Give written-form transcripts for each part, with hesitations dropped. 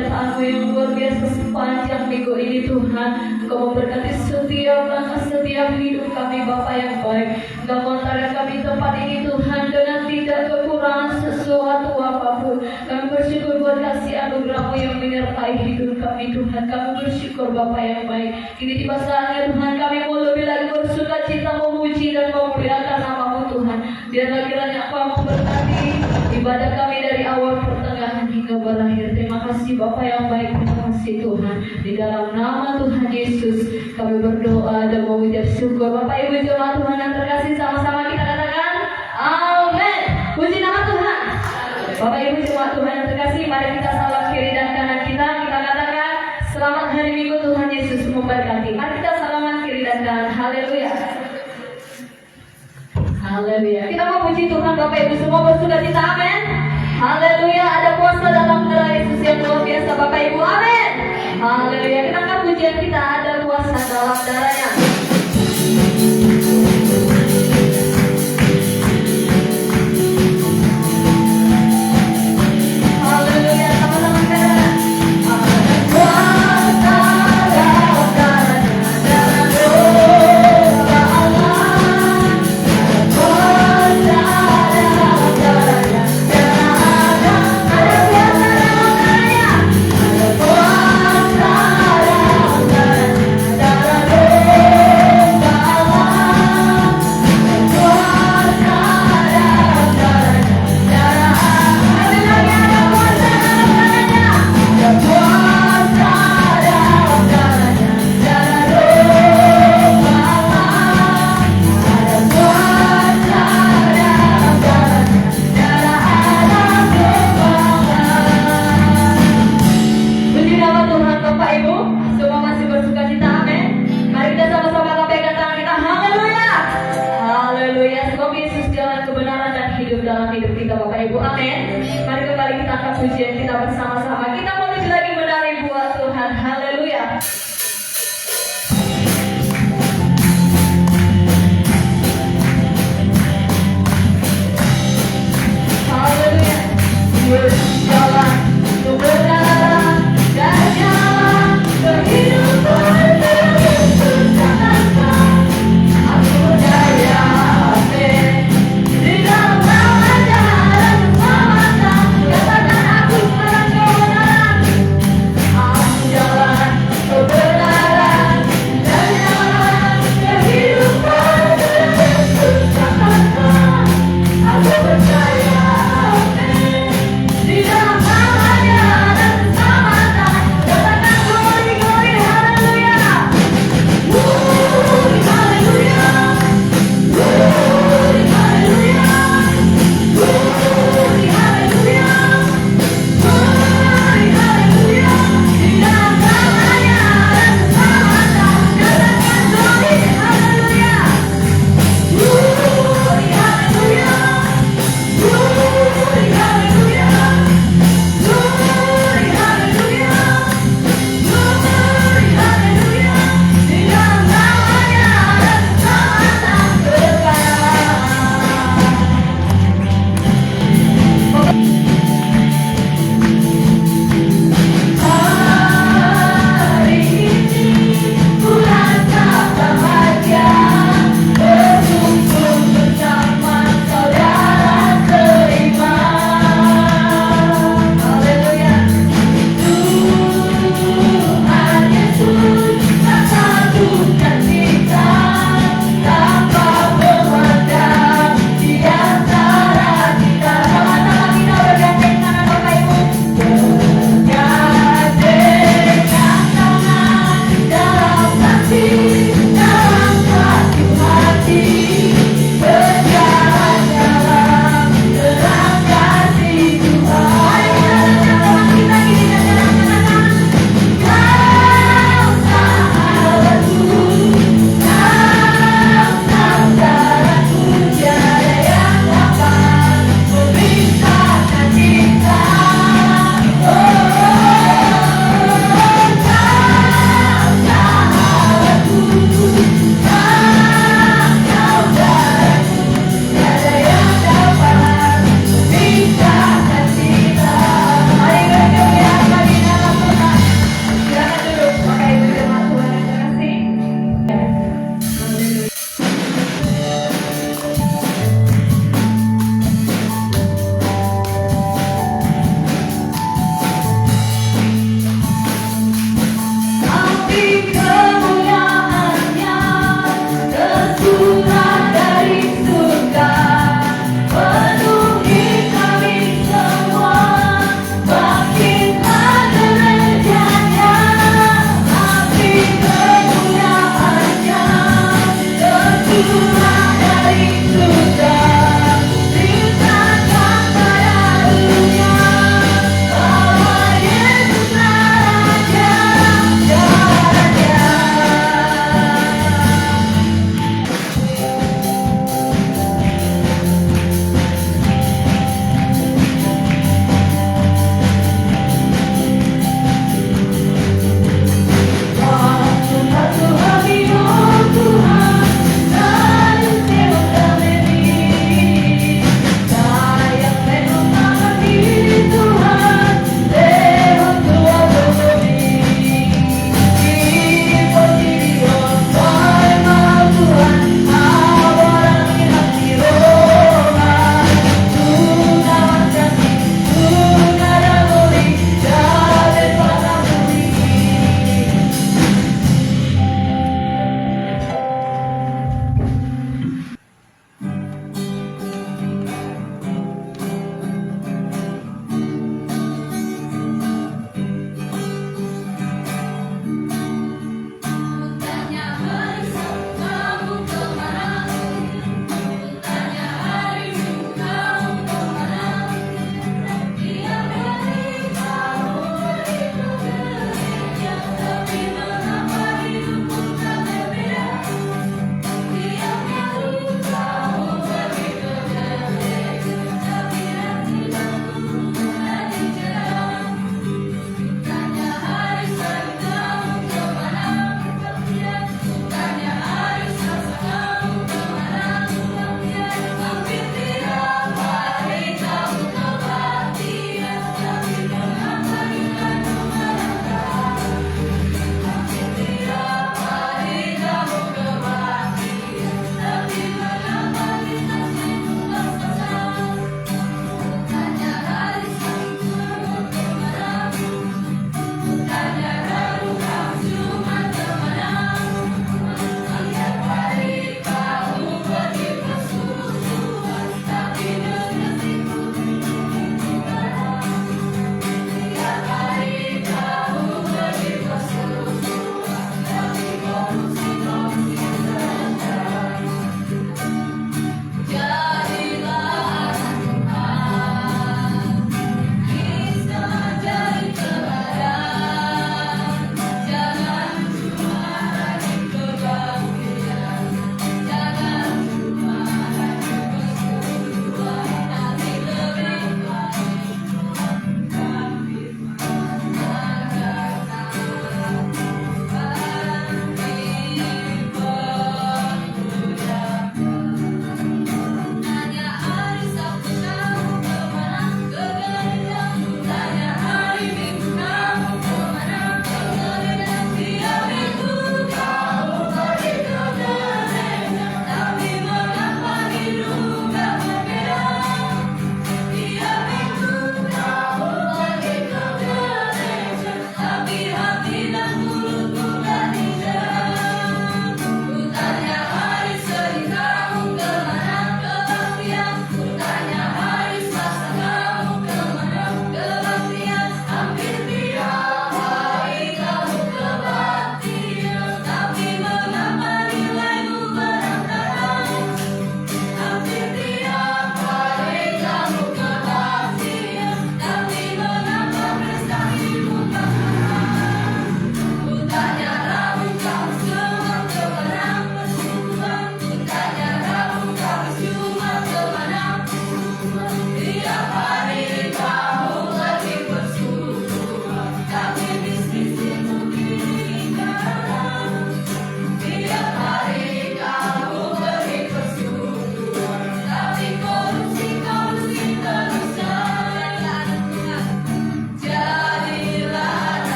penyertaan-Mu yang luar biasa sepanjang minggu ini Tuhan. Engkau memberkati setiap langkah, setiap hidup kami Bapa yang baik. Engkau mengantarkan kami tempat ini Tuhan dengan tidak kekurangan sesuatu apapun. Kami bersyukur buat kasih anugerah-Mu yang menyertai hidup kami Tuhan. Kami bersyukur Bapa yang baik. Ini tiba saatnya Tuhan kami mau lebih lagi bersuka cita memuji dan memuliakan nama-Mu Tuhan. Biarlah kiranya Engkau memberkati ibadah kami dari awal pertengahan hingga berakhir. Terima kasih Bapa yang baik, terima kasih Tuhan. Di dalam nama Tuhan Yesus kami berdoa dan mengucap syukur. Bapak Ibu jemaat Tuhan yang terkasih, sama-sama kita katakan amin. Puji nama Tuhan. Bapak Ibu jemaat Tuhan yang terkasih, mari kita salam kiri dan kanan kita katakan selamat hari Minggu, Tuhan Yesus memberkati. Mari kita salaman kiri dan kanan. Haleluya. Haleluya. Kita mau puji Tuhan Bapak Ibu semua bersuka cita, amin. Haleluya. Ada kuasa dalam darah Yesus yang luar biasa Bapak Ibu, amin. Haleluya. Kita akan pujian kita, ada kuasa dalam darahnya. Haleluya. Sama-sama katakan ada kuasa dalam darahnya, darah Allah. Ada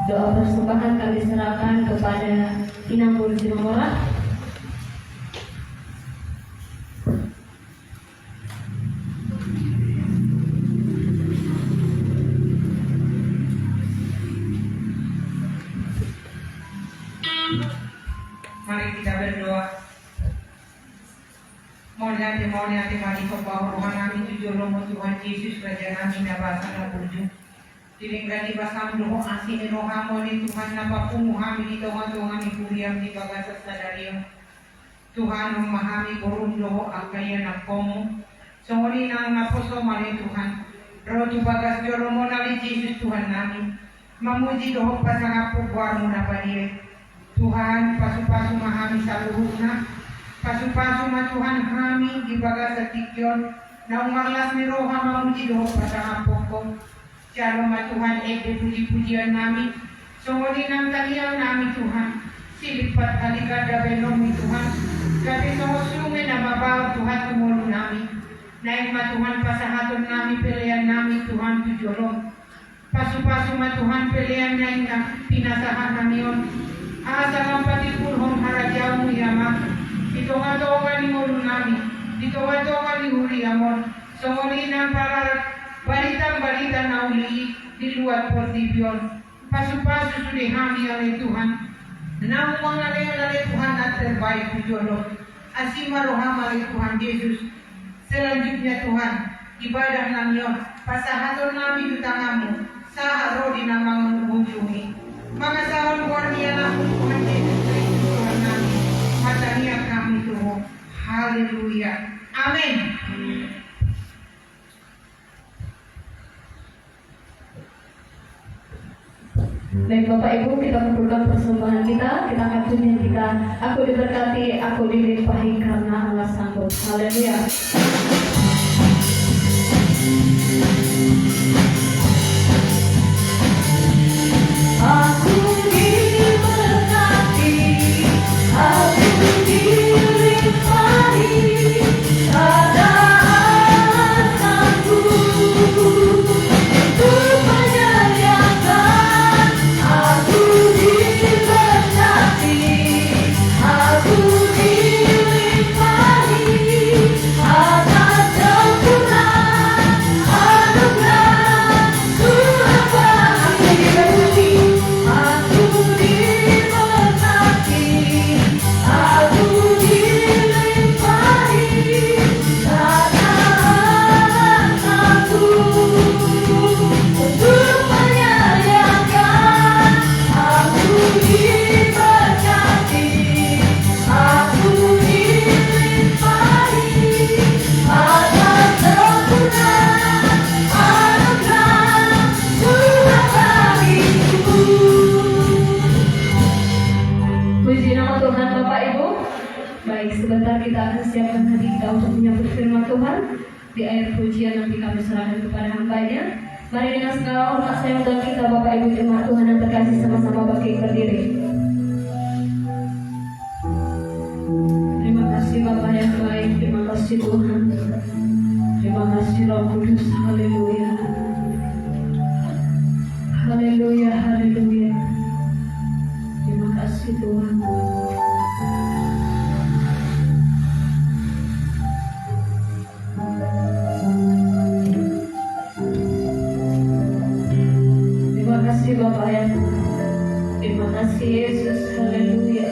Doa persembahan kami serahkan kepada Inang Burji Nomora. Mari kita berdoa. Mohon hati mari kebawa Tuhan kami jujur romo Tuhan Yesus Raja kami nabasa na burju. Diringgani basam roho asin roho amoni Tuhan napapungu kami di Tuhan kami kuriam di bagasa sadariyo. Tuhan memahami burung roho akaya na komo. Songoni nang naposo mali Tuhan. Roho tu bagas romo nali Yesus Tuhan kami. Mamuji roho pasangapu buarmu na bariye. Tuhan pasu-pasu mahami saluhuna. Pasu-pasu ma Tuhan kami di bagasa tikyon. Na umarlas ni roho mamuji roho pasangapu. Shalom Tuhan, puji-pujian kami. Songoni nang kalian kami Tuhan. Silipat halikada benom Tuhan. Kami sungai nama bawa Tuhan kumulu kami. Naik ma Tuhan pasahaton kami pilihan kami Tuhan tujolong. Pasu-pasu ma Tuhan pilihan naik pinasahan kami on. Asa mampati pulhong harajamu ya ma. Ditonga-tonga ni mulu kami. Ditonga-tonga ni huri amon. Songoni nang para balita na uli di luar portibion. Pasu-pasu sudah kami oleh Tuhan. Na mengalih-alih Tuhan yang terbaik pujolo. Asima roham oleh Tuhan Yesus. Selanjutnya Tuhan, ibadah namion. Pasahaton nami di tanganmu. Saharo di nama mengunjungi. Maka sahon luar biasa Tuhan Yesus Kristus Tuhan nami. Matanya kami Tuhan. Haleluya. Amin. Baik Bapak Ibu, kita kumpulkan persembahan kita akan tunjukkan kita. Aku diberkati, aku dilimpahi karena Allah sanggup. Haleluya. Aku diberkati, aku dilimpahi karena Allah sanggup untuk menyediakan. Aku diberkati, aku dilimpahi atas sempurnaan anugerah Tuhan bagi. Aku diberkati, aku dilimpahi karena Allah sanggup untuk menyediakan. Aku diberkati, aku dilimpahi atas sempurnaan anugerah Tuhan bagiku. Puji nama Tuhan Bapak Ibu. Baik, sebentar kita akan siapkan hati kita untuk menyambut firman Tuhan. Di akhir pujian nanti kami serahkan kepada hamba-Nya. Mari dengan segala hormat saya undang kita Bapak Ibu jemaat Tuhan yang terkasih sama-sama bangkit berdiri. Terima kasih Bapak yang baik, terima kasih Tuhan. Terima kasih Roh Kudus. Haleluya. Haleluya, haleluya. Terima kasih Tuhan. Terima kasih Bapak yang terima kasih Yesus. Haleluya.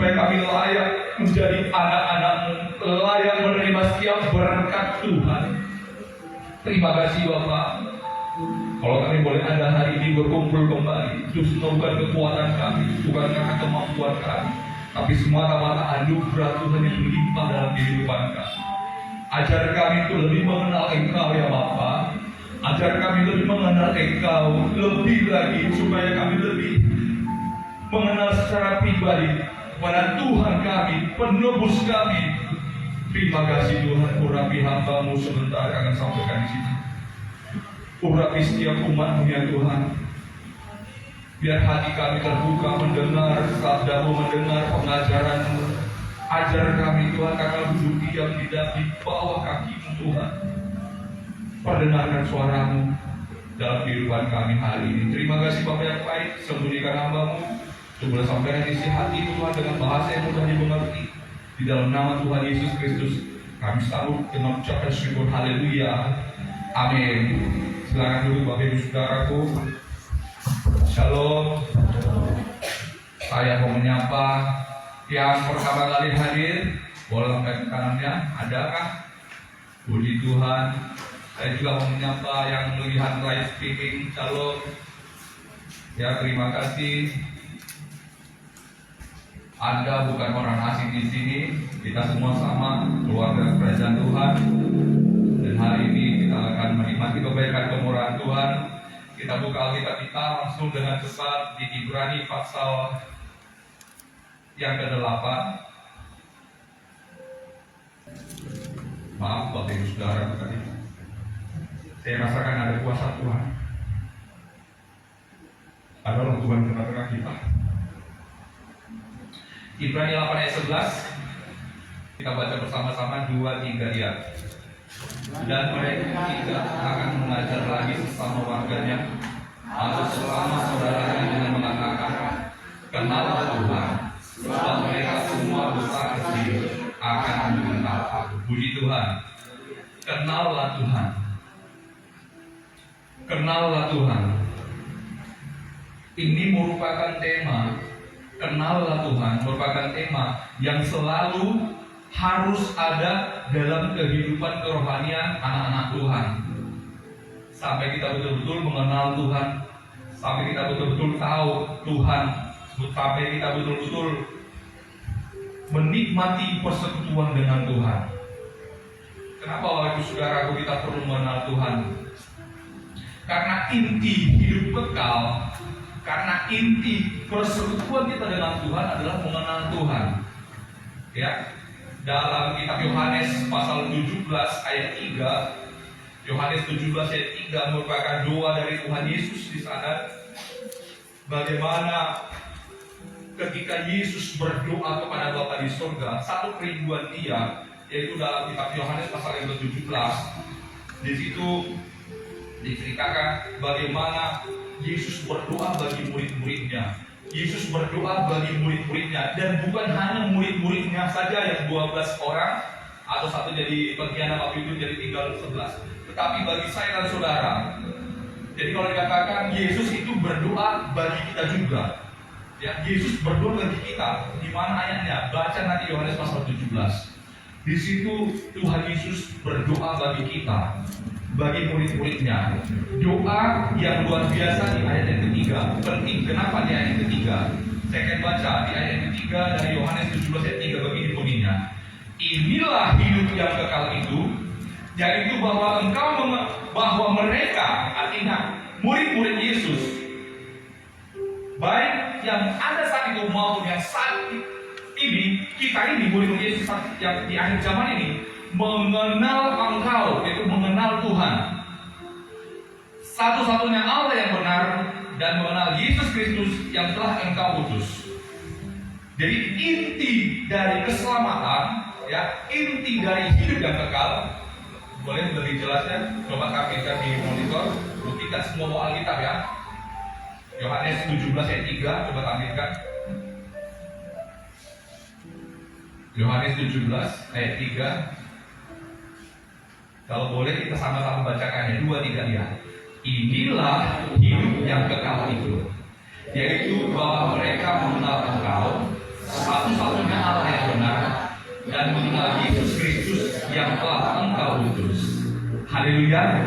supaya kami layak menjadi anak-anak-Mu, layak menerima setiap berkat Tuhan. Terima kasih Bapak. Kalau kami boleh ada hari ini berkumpul kembali, justru bukan kekuatan kami, bukan karena kemampuan kami, tapi semata-mata anugerah Tuhan yang melimpah dalam kehidupan kami. Ajar kami untuk lebih mengenal Engkau ya Bapa. Ajar kami lebih mengenal Engkau lebih lagi, supaya kami lebih mengenal secara pribadi kepada Tuhan kami, penebus kami. Terima kasih Tuhan, urapi hamba-Mu sebentar akan sampaikan di sini. Urapi setiap umat-Mu ya Tuhan. Biar hati kami terbuka mendengar sabda-Mu, mendengar pengajaran-Mu. Ajar kami Tuhan, kakak duduk diam di bawah kaki-Mu Tuhan. Perdengarkan suara-Mu dalam kehidupan kami hari ini. Terima kasih Bapa yang baik, sembunyikan hamba-Mu untuk boleh sampaikan isi hati Tuhan dengan bahasa yang mudah dimengerti. Di dalam nama Tuhan Yesus Kristus kami sambut dengan ucapan syukur, haleluya, amin. Silakan duduk Bapak Ibu Saudaraku. Shalom. Saya mau menyapa yang pertama kali hadir, boleh angkat kanannya, adakah? Puji Tuhan. Saya juga mau menyapa yang melihat live streaming, shalom. Ya, terima kasih. Anda bukan orang asing di sini, kita semua sama keluarga kerajaan Tuhan. Dan hari ini kita akan menikmati kebaikan kemurahan Tuhan. Kita buka Alkitab kita langsung dengan cepat di Ibrani pasal yang ke-8. Maaf Bapak Ibu Saudara tadi. Saya rasakan ada kuasa Tuhan. Ada roh Tuhan di tengah-tengah kita. Ibrani 8 ayat 11. Kita baca bersama-sama 2-3 ya. Dan mereka tidak akan mengajar lagi sesama warganya atau sesama saudaranya dengan mengatakan, kenallah Tuhan, sebab mereka semua besar kecil akan mengenal Aku. Puji Tuhan. Kenallah Tuhan. Kenallah Tuhan. Ini merupakan tema. Kenallah Tuhan merupakan tema yang selalu harus ada dalam kehidupan kerohanian anak-anak Tuhan. Sampai kita betul-betul mengenal Tuhan, sampai kita betul-betul tahu Tuhan, sampai kita betul-betul menikmati persekutuan dengan Tuhan. Kenapa Bapak Ibu Saudaraku kita perlu mengenal Tuhan? Karena inti hidup kekal, karena inti persekutuan kita dengan Tuhan adalah mengenal Tuhan. Ya, dalam kitab Yohanes pasal 17 ayat 3, Yohanes 17 ayat 3 merupakan doa dari Tuhan Yesus di sana. Bagaimana ketika Yesus berdoa kepada Bapa di surga, satu kerinduan Dia, yaitu dalam kitab Yohanes pasal yang ke-17. Di situ diceritakan bagaimana Yesus berdoa bagi murid-muridnya. Yesus berdoa bagi murid-muridnya, dan bukan hanya murid-muridnya saja yang 12 orang atau satu jadi bagian waktu itu jadi tinggal 11, tetapi bagi saya dan saudara. Jadi kalau dikatakan Yesus itu berdoa bagi kita juga, ya, Yesus berdoa bagi kita. Di mana ayatnya? Baca nanti Yohanes pasal 17. Di situ Tuhan Yesus berdoa bagi kita, bagi murid-muridnya. Doa yang luar biasa di ayat yang ketiga. Penting, kenapa di ayat yang ketiga? Saya akan baca di ayat yang ketiga dari Yohanes 17 ayat 3 begini bunyinya. Inilah hidup yang kekal itu, yaitu bahwa mereka, artinya murid-murid Yesus, baik yang ada saat itu maupun yang saat ini, kita ini murid-murid Yesus yang di akhir zaman ini, mengenal Engkau, yaitu mengenal Tuhan, satu-satunya Allah yang benar, dan mengenal Yesus Kristus yang telah Engkau utus. Jadi inti dari keselamatan, ya, inti dari hidup yang kekal. Boleh lebih jelasnya? Coba tampilkan di monitor. Kita semua bawa Alkitab ya. Yohanes 17 ayat 3, coba tampilkan. Yohanes 17 ayat 3. Kalau boleh kita sama-sama bacakannya 2-3 ya. Inilah hidup yang kekal itu, yaitu bahwa mereka mengenal Engkau, satu-satunya Allah yang benar, dan mengenal Yesus Kristus yang telah Engkau utus. Haleluya.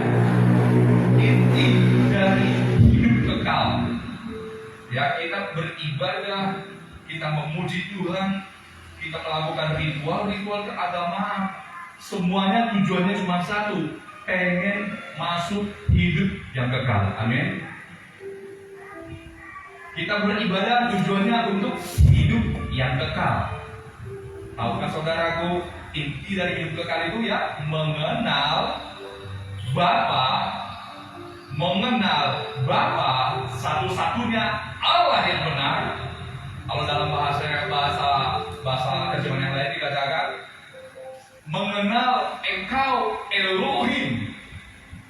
Inti dari hidup kekal, ya, kita beribadah, kita memuji Tuhan, kita melakukan ritual-ritual keagamaan. Semuanya tujuannya cuma satu, pengen masuk hidup yang kekal. Amin. Kita beribadah tujuannya untuk hidup yang kekal. Tahukah saudaraku, inti dari hidup kekal itu ya mengenal Bapa satu-satunya Allah yang benar. Kalau dalam bahasa terjemahan yang lain dikatakan mengenal Engkau Elohim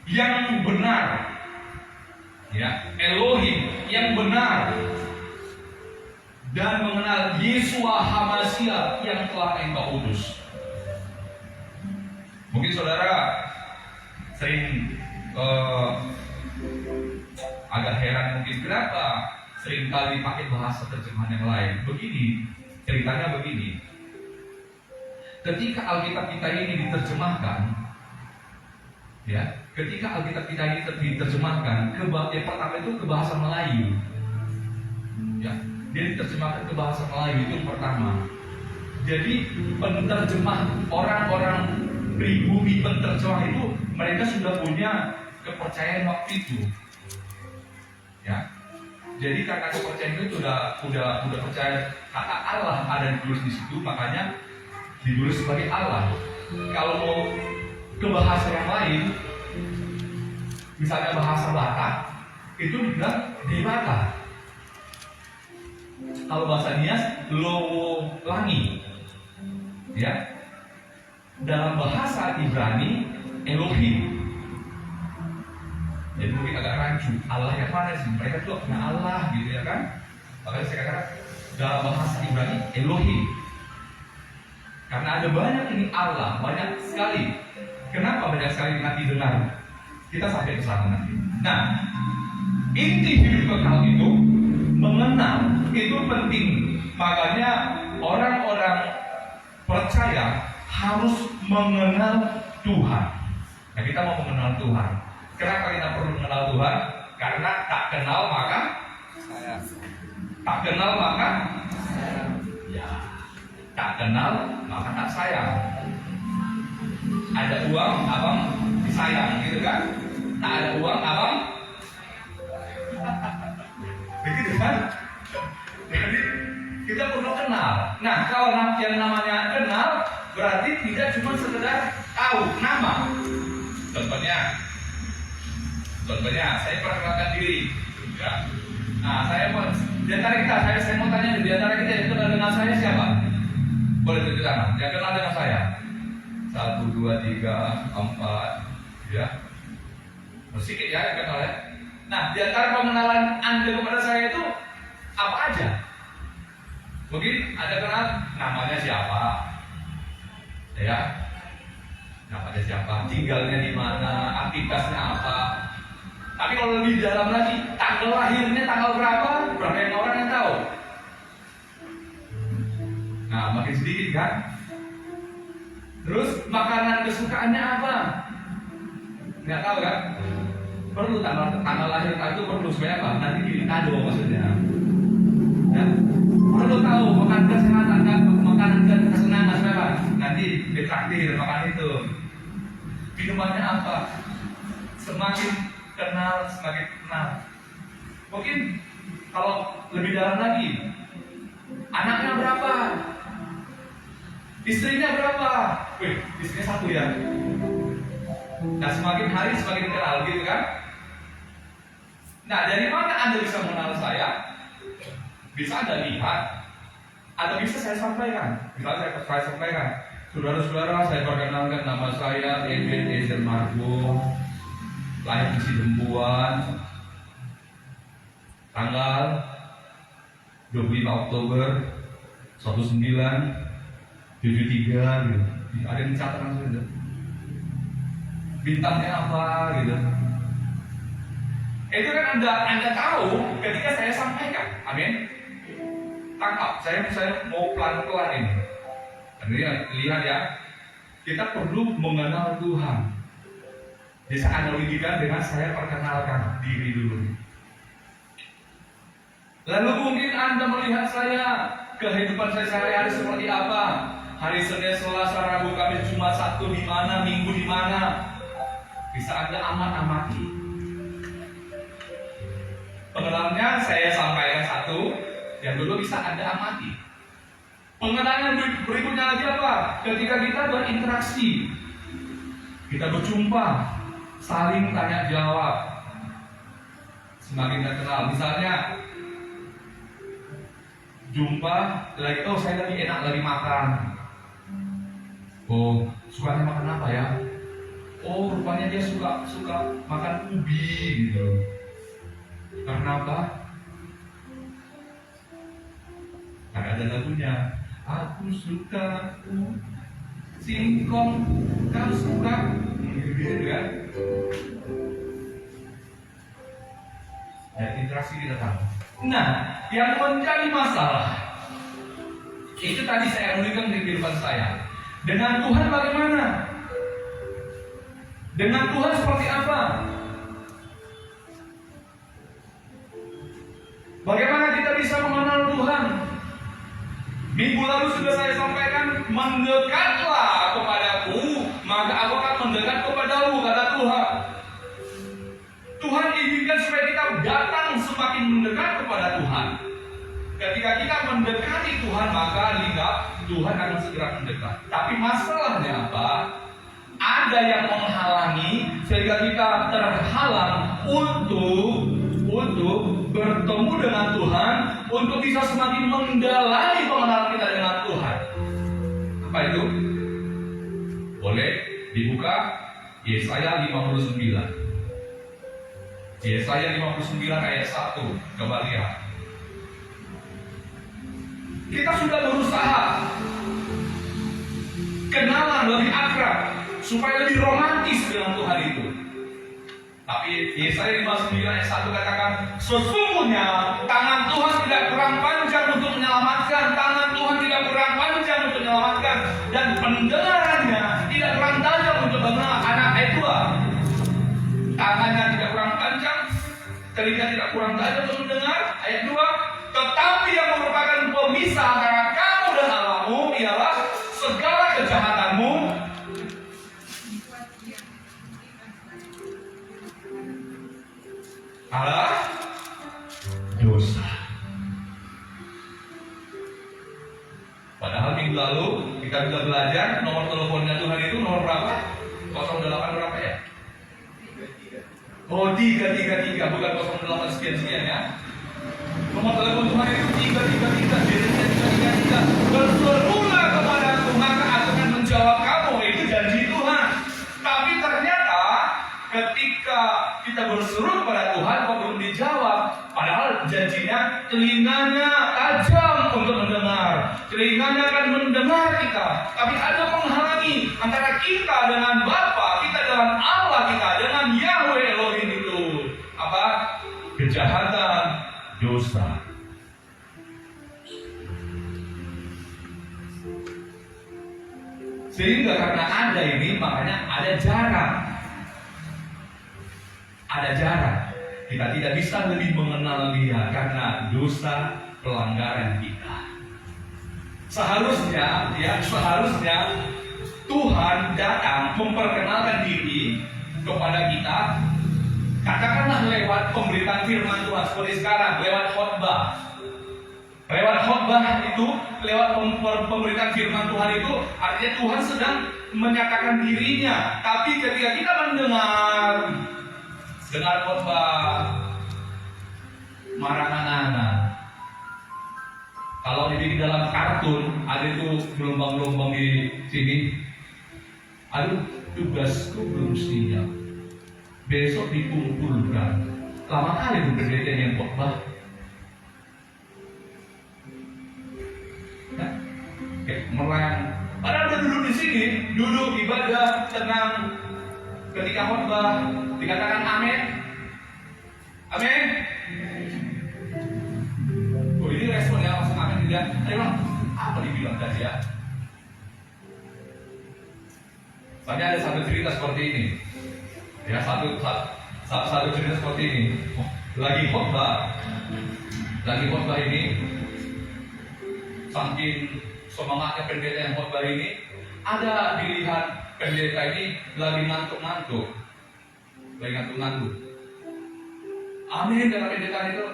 yang benar, ya, Elohim yang benar, dan mengenal Yeshua HaMashiach yang telah Engkau utus. Mungkin saudara sering agak heran mungkin kenapa sering kali pakai bahasa terjemahan yang lain. Begini, ceritanya begini. Ketika Alkitab kita ini diterjemahkan, ya, ketika Alkitab kita ini diterjemahkan yang pertama itu ke bahasa Melayu, ya, dia diterjemahkan ke bahasa Melayu itu yang pertama. Jadi penerjemah, orang-orang pribumi penerjemah itu mereka sudah punya kepercayaan waktu itu, ya. Jadi karena kepercayaan itu udah percaya kata Allah ada ditulis di situ, makanya ditulis sebagai Allah. Kalau mau ke bahasa yang lain, misalnya bahasa Batak, itu dibilang di Batak. Kalau bahasa Nias, Lowo Langi, ya. Dalam bahasa Ibrani, Elohim. Jadi mungkin agak rancu, Allah yang mana sih? Mereka juga punya Allah, gitu ya kan? Makanya saya katakan dalam bahasa Ibrani, Elohim. Karena ada banyak ini Allah, banyak sekali. Kenapa banyak sekali nanti dengar? Kita sampai ke sana nanti. Nah, inti hidup kekal itu mengenal itu penting. Makanya orang-orang percaya harus mengenal Tuhan. Nah, kita mau mengenal Tuhan. Kenapa kita perlu mengenal Tuhan? Karena tak kenal maka sayang. Tak kenal maka sayang. Ya. Tak kenal maka tak sayang. Ada uang, abang disayang, gitu kan? Tak ada uang, abang begitu kan? Jadi kita perlu kenal. Nah, kalau yang namanya kenal berarti tidak cuma sekedar tahu nama. Contohnya saya perkenalkan diri, ya. Nah, saya mau di antara kita, saya mau tanya di antara kita yang kenal dengan saya siapa? Boleh tunjuk tangan. Yang kenal dengan saya? 1, 2, 3, 4, ya. Sedikit ya yang kenal ya. Nah, di antara pengenalan Anda kepada saya itu apa aja? Mungkin Anda kenal namanya siapa, ya, namanya siapa, tinggalnya di mana, aktivitasnya apa. Tapi kalau lebih dalam lagi, tanggal lahirnya tanggal berapa yang orang yang tahu. Nah, makin sedikit kan. Terus makanan kesukaannya apa? Nggak tahu kan? Perlu tanggal lahir itu perlu supaya apa? Nanti kirim kado maksudnya. Ya? Perlu tahu makan kesehatan kan, makanan kesenangan supaya apa? Nanti ditraktir makan itu. Minumannya apa? Semakin kenal semakin kenal. Mungkin kalau lebih dalam lagi, anaknya berapa? Istrinya berapa? Wih, istrinya 1 ya. Nah, semakin hari semakin kenal gitu kan? Nah, dari mana Anda bisa mengenal saya? Bisa Anda lihat, atau bisa saya sampaikan. Misalnya saya sampaikan, saudara-saudara, saya perkenalkan nama saya Eben Ezer Margo, lahir di Sidempuan, tanggal 25 Oktober 1973 gitu. Ada yang catatan sudah. Bintangnya apa gitu. Itu kan Anda tahu ketika saya sampaikan. Amin. Tangkap, saya mau pelan-pelan ini. Lihat ya. Kita perlu mengenal Tuhan. Bisa analogikan dengan saya perkenalkan diri dulu. Lalu mungkin Anda melihat saya, kehidupan saya sehari-hari seperti apa? Hari Senin, Selasa, Rabu, Kamis, Jumat, Sabtu di mana, Minggu di mana? Bisa Anda amati. Pengenalannya saya sampaikan 1, yang dulu bisa Anda amati. Pengenalan berikutnya lagi apa? Ketika kita berinteraksi, kita berjumpa, saling tanya jawab, semakin terkenal. Misalnya jumpa lagi, oh saya lagi enak lagi makan. Oh, sukanya makan apa ya? Oh, rupanya dia suka makan ubi gitu. Karena apa? Karena ada lagunya. Aku suka singkong, kau suka gitu kan? Dan interaksi kita tahu. Nah, yang menjadi masalah itu tadi saya analogikan di kehidupan saya. Dengan Tuhan bagaimana? Dengan Tuhan seperti apa? Bagaimana kita bisa mengenal Tuhan? Minggu lalu sudah saya sampaikan, mendekatlah kepadaku, maka aku akan mendekat kepadamu, kata Tuhan. Tuhan inginkan supaya kita datang semakin mendekat kepada Tuhan. Ketika kita mendekati Tuhan, maka lihat Tuhan akan segera mendekat. Tapi masalahnya apa? Ada ada yang menghalangi sehingga kita terhalang untuk bertemu dengan Tuhan, untuk bisa semakin mendalami pengenalan kita dengan Tuhan. Apa itu? Boleh dibuka Yesaya 59. Yesaya 59 ayat 1. Coba lihat. Kita sudah berusaha kenalan lebih akrab supaya lebih romantis dengan Tuhan itu. Tapi Yesaya 59 ayat 1 katakan, sesungguhnya tangan Tuhan tidak kurang panjang untuk menyelamatkan, tangan Tuhan tidak kurang panjang untuk menyelamatkan, dan pendengarannya tidak kurang tajam untuk mengenal. Anak ayat 2. Tangannya tidak kurang panjang, telinga tidak kurang tajam untuk mendengar. Ayat 2. Tetapi yang merupakan pemisah antara kamu dan Allahmu ialah segala kejahatanmu adalah dosa. Padahal minggu lalu kita sudah belajar nomor teleponnya Tuhan itu nomor berapa? 08 berapa ya? Oh, 333, bukan 08 sekian ya. Nomor telepon Tuhan itu 333, Yeremia 333. Berserulah kepadaku maka aku akan menjawab kamu. Itu janji Tuhan. Tapi ternyata ketika kita berseru kepada Tuhan kok belum dijawab. Padahal janjinya telinganya tajam untuk mendengar, telinganya akan mendengar kita. Tapi ada menghalangi antara kita dengan Bapa, kita dengan Allah, kita dengan Yahweh Elohim itu. Apa? Kejahatan, dosa. Sehingga karena ada ini, makanya ada jarak. Ada jarak. Kita tidak bisa lebih mengenal Dia karena dosa pelanggaran kita. Seharusnya Tuhan datang memperkenalkan diri kepada kita, katakanlah lewat pemberitaan firman Tuhan seperti sekarang, lewat khotbah. Lewat khotbah itu, lewat pemberitaan firman Tuhan itu, artinya Tuhan sedang menyatakan dirinya. Tapi ketika kita mendengar khotbah Maranatha, kalau dibikin dalam kartun, ada itu gelombang-gelombang di sini. Aduh, tugasku belum siap. Besok dikumpulkan. Lama kali pendeta yang khotbah. Melayang. Padahal udah duduk di sini, duduk ibadah, tenang. Ketika khotbah dikatakan amin. Amin. Oh, ini responnya langsung amin tidak. Ada bilang, apa dibilang tadi ya? Soalnya ada satu cerita seperti ini. Ya, satu cerita seperti ini. Lagi khotbah ini, saking semangatnya pendeta yang khotbah ini, ada dilihat pendeta ini lagi ngantuk-ngantuk. Amin, kata pendeta itu.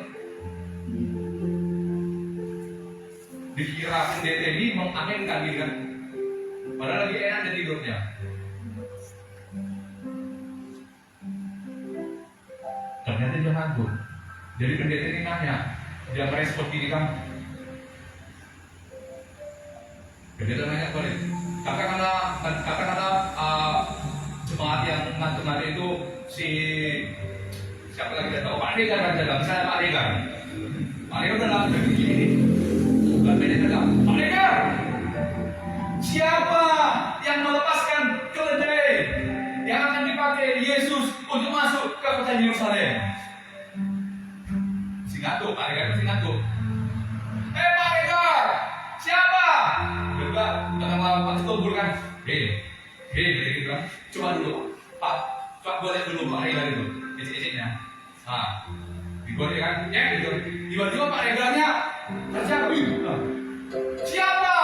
Dikira pendeta ini mengaminkan diri kan, padahal lagi enak dia tidurnya. Ternyata dia ngantuk. Jadi pendeta ini nanya, dia merespon gini kan. Pendeta nanya balik, katakanlah jemaat yang ngantuk-ngantuk itu siapa lagi tidak tahu, Pak Degar kan jaga, misalnya Pak Degar udah langsung begini, bukan pendeta jaga, Pak Degar, siapa yang melepaskan keledai yang akan dipakai Yesus untuk masuk ke kota Yerusalem? Si ngantuk, Pak Degar itu si ngantuk. Pak Degar, siapa? Udah Pak Stobur kan? Gitu kan? Coba dulu, Pak boleh dulu Pak Degar itu, ecek-eceknya. Nah, digoreng kan? Ya gitu. Tiba-tiba Pak Degarnya terjatuh. Siapa?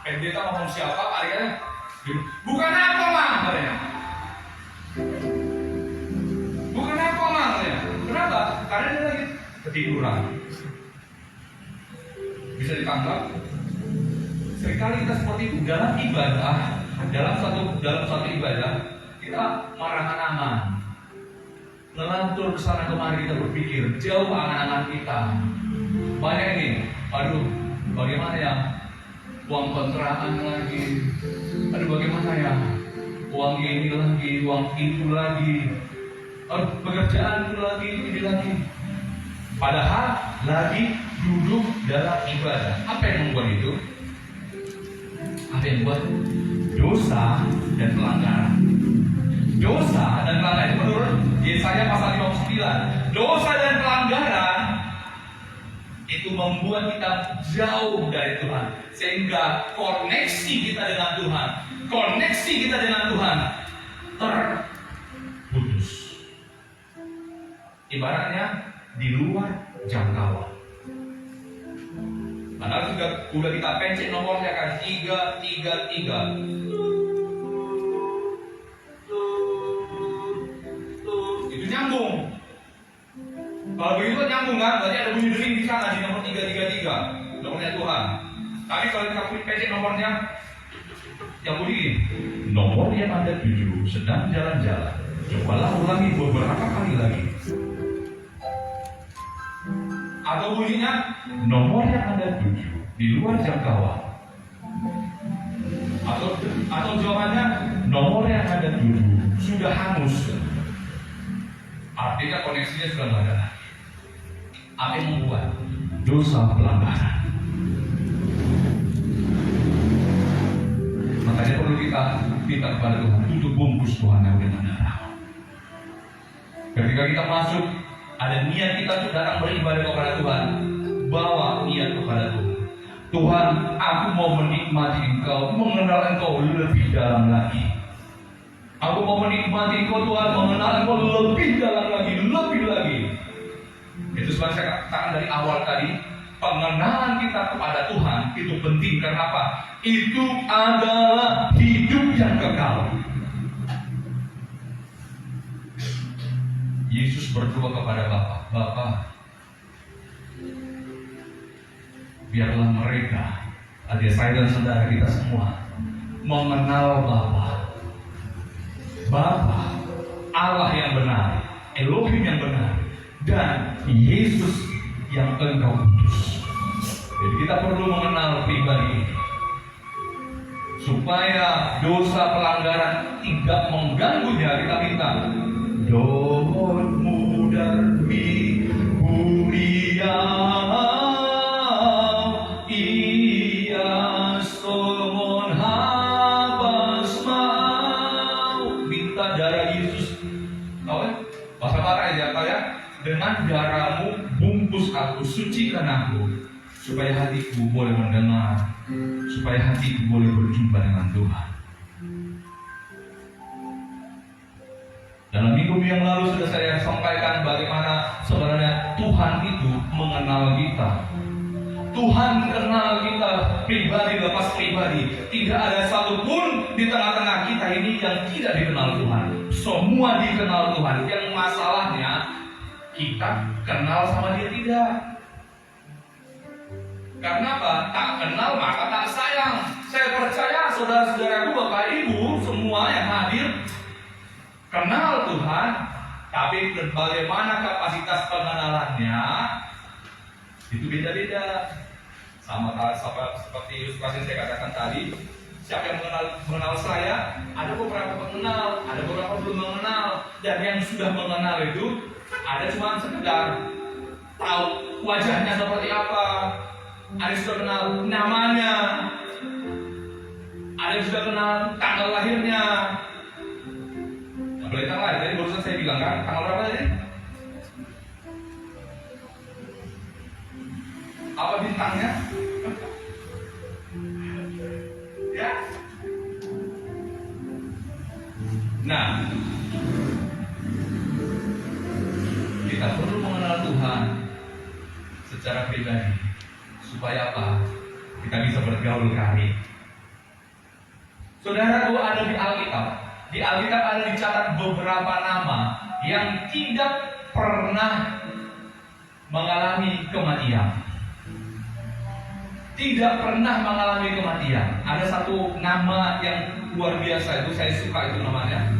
Pendeta ngomong siapa? Pak Degarnya bukan apa Mang, katanya. Bukan apa Mang, katanya. Kenapa? Karena dia lagi ketiduran. Bisa ditangkap. Seringkali kita seperti itu dalam ibadah, dalam satu ibadah kita marah-marahan, ngelantur kesana kemari, kita berpikir jauh angan-angan kita. Banyak nih, aduh bagaimana ya, uang kontrakan lagi, aduh bagaimana ya, uang ini lagi, uang itu lagi, aduh pekerjaan itu lagi, ini lagi. Padahal lagi duduk dalam ibadah. Apa yang membuat itu? Apa yang membuat? Dosa dan pelanggaran. Dosa dan pelanggaran itu menurut Yesaya pasal 59. Dosa dan pelanggaran itu membuat kita jauh dari Tuhan, sehingga koneksi kita dengan Tuhan, koneksi kita dengan Tuhan terputus. Ibaratnya di luar jangkauan. Padahal sudah kita pencet nomornya kan 333. Itu nyambung. Kalau begitu nyambung kan, berarti ada bunyi dering di sana di nomor 333, nomornya Tuhan. Tapi kalau kita pencet nomornya yang bunyi, nomor yang ada 7 sedang jalan-jalan. Cobalah ulangi beberapa kali lagi. Atau bunyinya nomor yang ada 7 di luar jangkauan. Atau jawabannya nomor yang ada 7 sudah hangus. Artinya koneksinya sudah tidak ada lagi. Apa yang membuat? Dosa pelanggaran. Makanya perlu kita minta kepada Tuhan untuk bungkus Tuhan yang dengan darah. Ketika kita masuk, ada niat kita untuk datang beribadah kepada Tuhan, bawa niat kepada Tuhan. Tuhan, aku mau menikmati Engkau, mengenal Engkau lebih dalam lagi. Aku mau menikmati Engkau Tuhan, mengenal Engkau lebih dalam lagi, lebih lagi. Itu sebab saya katakan dari awal tadi, pengenalan kita kepada Tuhan itu penting. Karena apa? Itu adalah hidup yang kekal. Yesus berdoa kepada Bapa, Bapa, biarlah mereka, adik saya dan saudara kita semua, mengenal Bapa, Allah yang benar, Elohim yang benar, dan Yesus yang Engkau utus. Jadi kita perlu mengenal pribadi ini, supaya dosa pelanggaran tidak mengganggunya. Kita minta Dohmu darmi mulia ia somon habas mau. Minta darah Yesus. Tahu kan? Bahasa Barat ya kau ya. Dengan darahmu bungkus aku, sucikan aku, supaya hatiku boleh mendengar, supaya hatiku boleh berjumpa dengan Tuhan. Dalam minggu yang lalu sudah saya sampaikan bagaimana sebenarnya Tuhan itu mengenal kita. Tuhan kenal kita pribadi lepas pribadi. Tidak ada satupun di tengah-tengah kita ini yang tidak dikenal Tuhan. Semua dikenal Tuhan. Yang masalahnya kita kenal sama Dia tidak. Karena apa? Tak kenal maka tak sayang. Saya percaya saudara-saudaraku, Bapak Ibu semua yang hadir kenal Tuhan, tapi bagaimana kapasitas pengenalannya itu beda-beda. Sama seperti ilustrasi saya katakan tadi, siapa yang mengenal saya, ada beberapa pengenal, ada beberapa belum mengenal, dan yang sudah mengenal itu ada cuma sekedar tahu wajahnya seperti apa, ada yang sudah kenal namanya, ada yang sudah kenal tanggal lahirnya. Boleh tanggal, tadi barusan saya bilang kan, tanggal berapa tadi? Apa bintangnya? Ya. Nah, kita perlu mengenal Tuhan secara pribadi, supaya apa? Kita bisa bergaul karib. Saudara, itu ada di Alkitab. Di Alkitab ada dicatat beberapa nama yang tidak pernah mengalami kematian. Tidak pernah mengalami kematian. Ada satu nama yang luar biasa, itu saya suka itu namanya.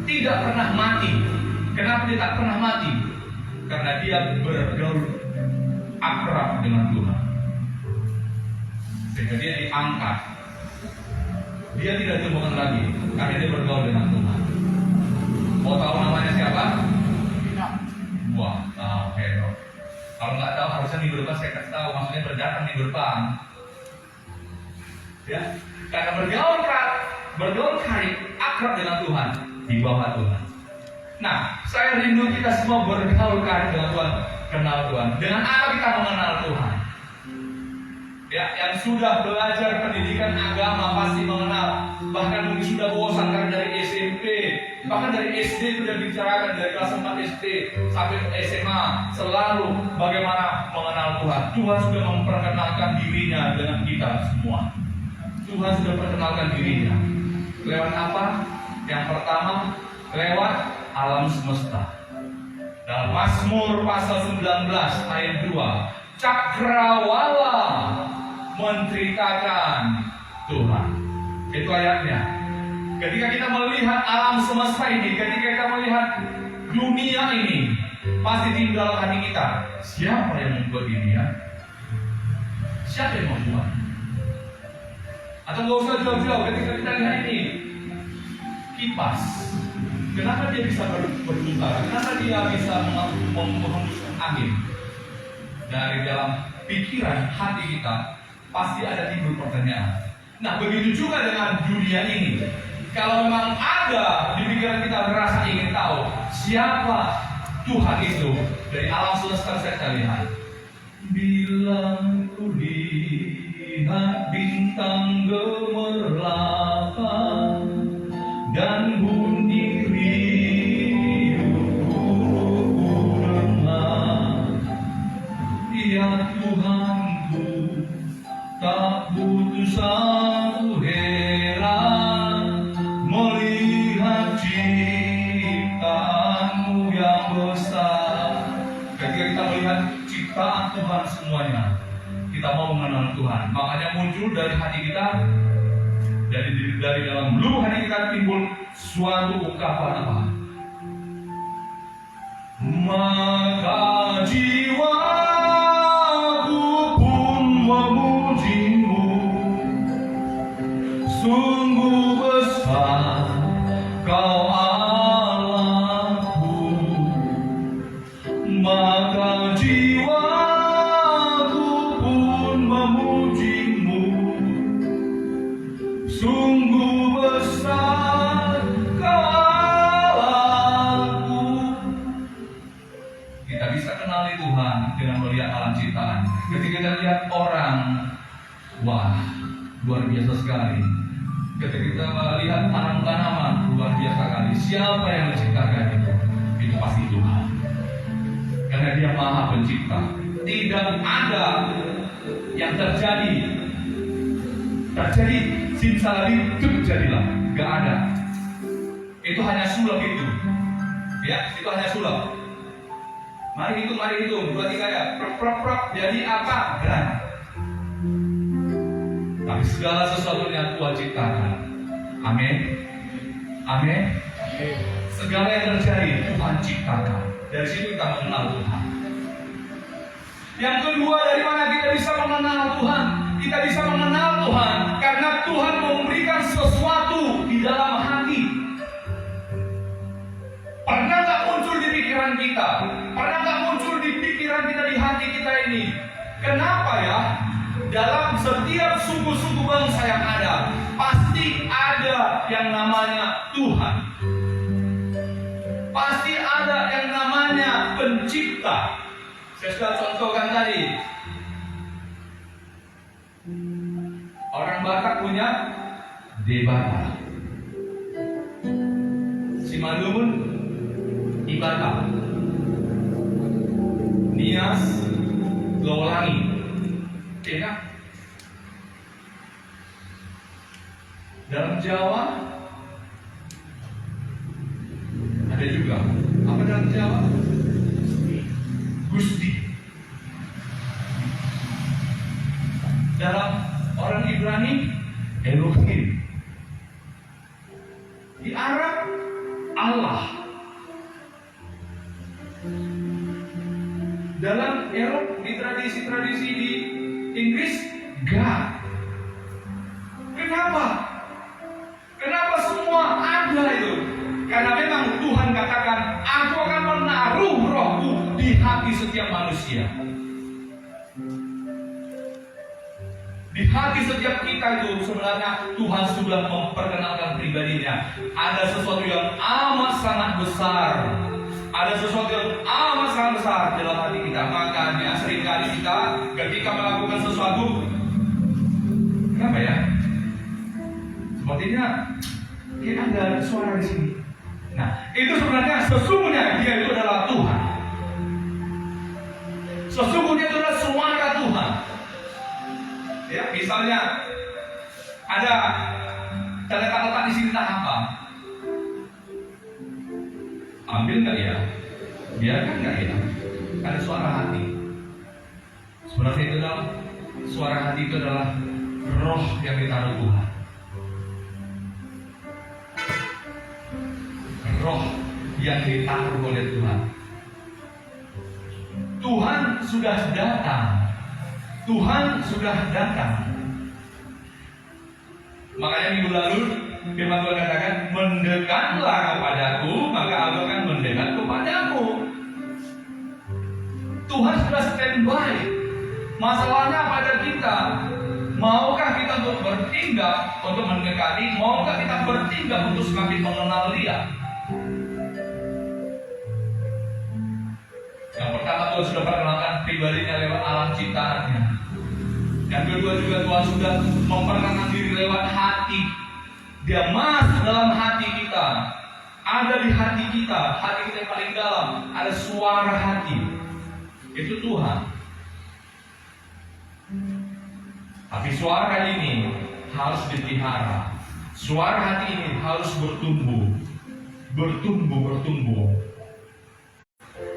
tidak pernah mati. Kenapa dia tak pernah mati? Karena dia bergaul akrab dengan Tuhan. Sehingga dia diangkat. Dia tidak ditemukan lagi karena dia bergaul dengan Tuhan. Mau tahu namanya siapa? Tidak. Wah, tahu Henok. Kalau nggak tahu harusnya minggu depan saya kasih tahu. Maksudnya berdatang minggu depan. Ya, karena bergaul karib akrab dengan Tuhan, di bawah Tuhan. Nah, saya rindu kita semua bergaul karib dengan Tuhan, kenal Tuhan. Dengan apa kita mengenal Tuhan? Ya, yang sudah belajar pendidikan agama pasti mengenal. Bahkan mungkin sudah bosan karena dari SMP, bahkan dari SD sudah bicarakan dari kelas 4 SD sampai ke SMA selalu bagaimana mengenal Tuhan. Tuhan sudah memperkenalkan dirinya dengan kita semua. Tuhan sudah perkenalkan dirinya. Lewat apa? Yang pertama, lewat alam semesta. Dalam Mazmur pasal 19 ayat 2, cakrawala menceritakan Tuhan. Itu ayatnya. Ketika kita melihat alam semesta ini, ketika kita melihat dunia ini, pasti di dalam hati kita, siapa yang membuat dunia? Siapa yang membuat? Atau nggak usah jauh-jauh, ketika kita lihat ini kipas, kenapa dia bisa berputar? Kenapa dia bisa menghembuskan angin? Dari dalam pikiran hati kita pasti ada timbul pertanyaan. Nah, begitu juga dengan dunia ini. Kalau memang ada di pikiran kita merasa ingin tahu siapa Tuhan itu, dari alam semesta saya lihat. Bila ku lihat bintang gemerlapan dan bunyi riuh burung remah, ya Tuhanku, tak butuh satu heran melihat ciptaanmu yang besar. Ketika kita melihat ciptaan Tuhan semuanya, kita mau mengenal Tuhan. Makanya muncul dari hati kita, dari dalam lubuk hati kita timbul suatu ungkapan apa? Maka jiwaku pun memujimu, sungguh besar Kau Allahku. Maka jiwaku pun memujimu, sungguh besar Kau Allahku. Kita bisa kenali Tuhan dengan melihat alam ciptaan. Ketika kita lihat orang, wah, luar biasa sekali. Ketika kita melihat tanaman-tanaman, luar biasa sekali. Siapa yang menciptakan itu? Itu pasti Tuhan. Karena Dia Maha Pencipta. Tidak ada yang terjadi simsalabim terjadilah. Gak ada. Itu hanya sulap itu. Ya, itu hanya sulap. Mari hitung, 2, 3 ya. Prok, jadi apa? Dan. Tapi segala sesuatunya Tuhan ciptakan. Amin. Amin. Segala yang terjadi Tuhan ciptakan. Dari situ kita mengenal Tuhan. Yang kedua, dari mana kita bisa mengenal Tuhan? Kita bisa mengenal Tuhan karena Tuhan memberikan sesuatu di dalam hati. Pernah nggak muncul di pikiran kita? Pernah nggak muncul di pikiran kita, di hati kita ini? Kenapa ya? Dalam setiap suku-suku bangsa yang ada, pasti ada yang namanya Tuhan. Pasti ada yang namanya pencipta. Saya sudah contohkan tadi. Orang Batak punya Debata, Simalungun Ibata, Nias Lolangi. Ya. Dalam Jawa ada juga. Apa dalam Jawa? Gusti. Dalam orang Ibrani, Elohim. Di Arab Allah. Dalam Eropa, di tradisi-tradisi di Inggris, God. Kenapa? Kenapa semua ada itu? Karena memang Tuhan katakan, aku akan menaruh rohku di hati setiap manusia. Di hati setiap kita itu sebenarnya Tuhan sudah memperkenalkan pribadinya. Ada sesuatu yang amat sangat besar. Ada sesuatu yang amat sangat besar dalam hati kita. Makanya seringkali kita ketika melakukan sesuatu, kenapa ya? Sepertinya kayak ada suara di sini. Nah, itu sebenarnya sesungguhnya dia itu adalah Tuhan. Sesungguhnya itu adalah suara Tuhan. Ya, misalnya ada terletak di sini entah apa. Ambil nggak ya? Biarkan nggak ya? Ada suara hati. Sebenarnya itu adalah suara hati itu adalah roh yang ditaruh Tuhan. Roh yang ditaruh oleh Tuhan. Tuhan sudah datang. Tuhan sudah datang. Makanya minggu lalu firman Tuhan katakan, mendekatlah kepadaku, maka aku akan mendekat kepadamu. Tuhan sudah standby. Masalahnya pada kita, maukah kita untuk bertindak untuk mendekati, maukah kita bertindak untuk semakin mengenal Dia? Yang pertama, Tuhan sudah perkenalkan pribadinya lewat alam ciptaannya. Yang kedua juga Tuhan sudah memperkenalkan diri lewat hati. Dia masuk dalam hati kita. Ada di hati kita yang paling dalam. Ada suara hati. Itu Tuhan. Tapi suara ini harus dipelihara. Suara hati ini harus bertumbuh. Bertumbuh.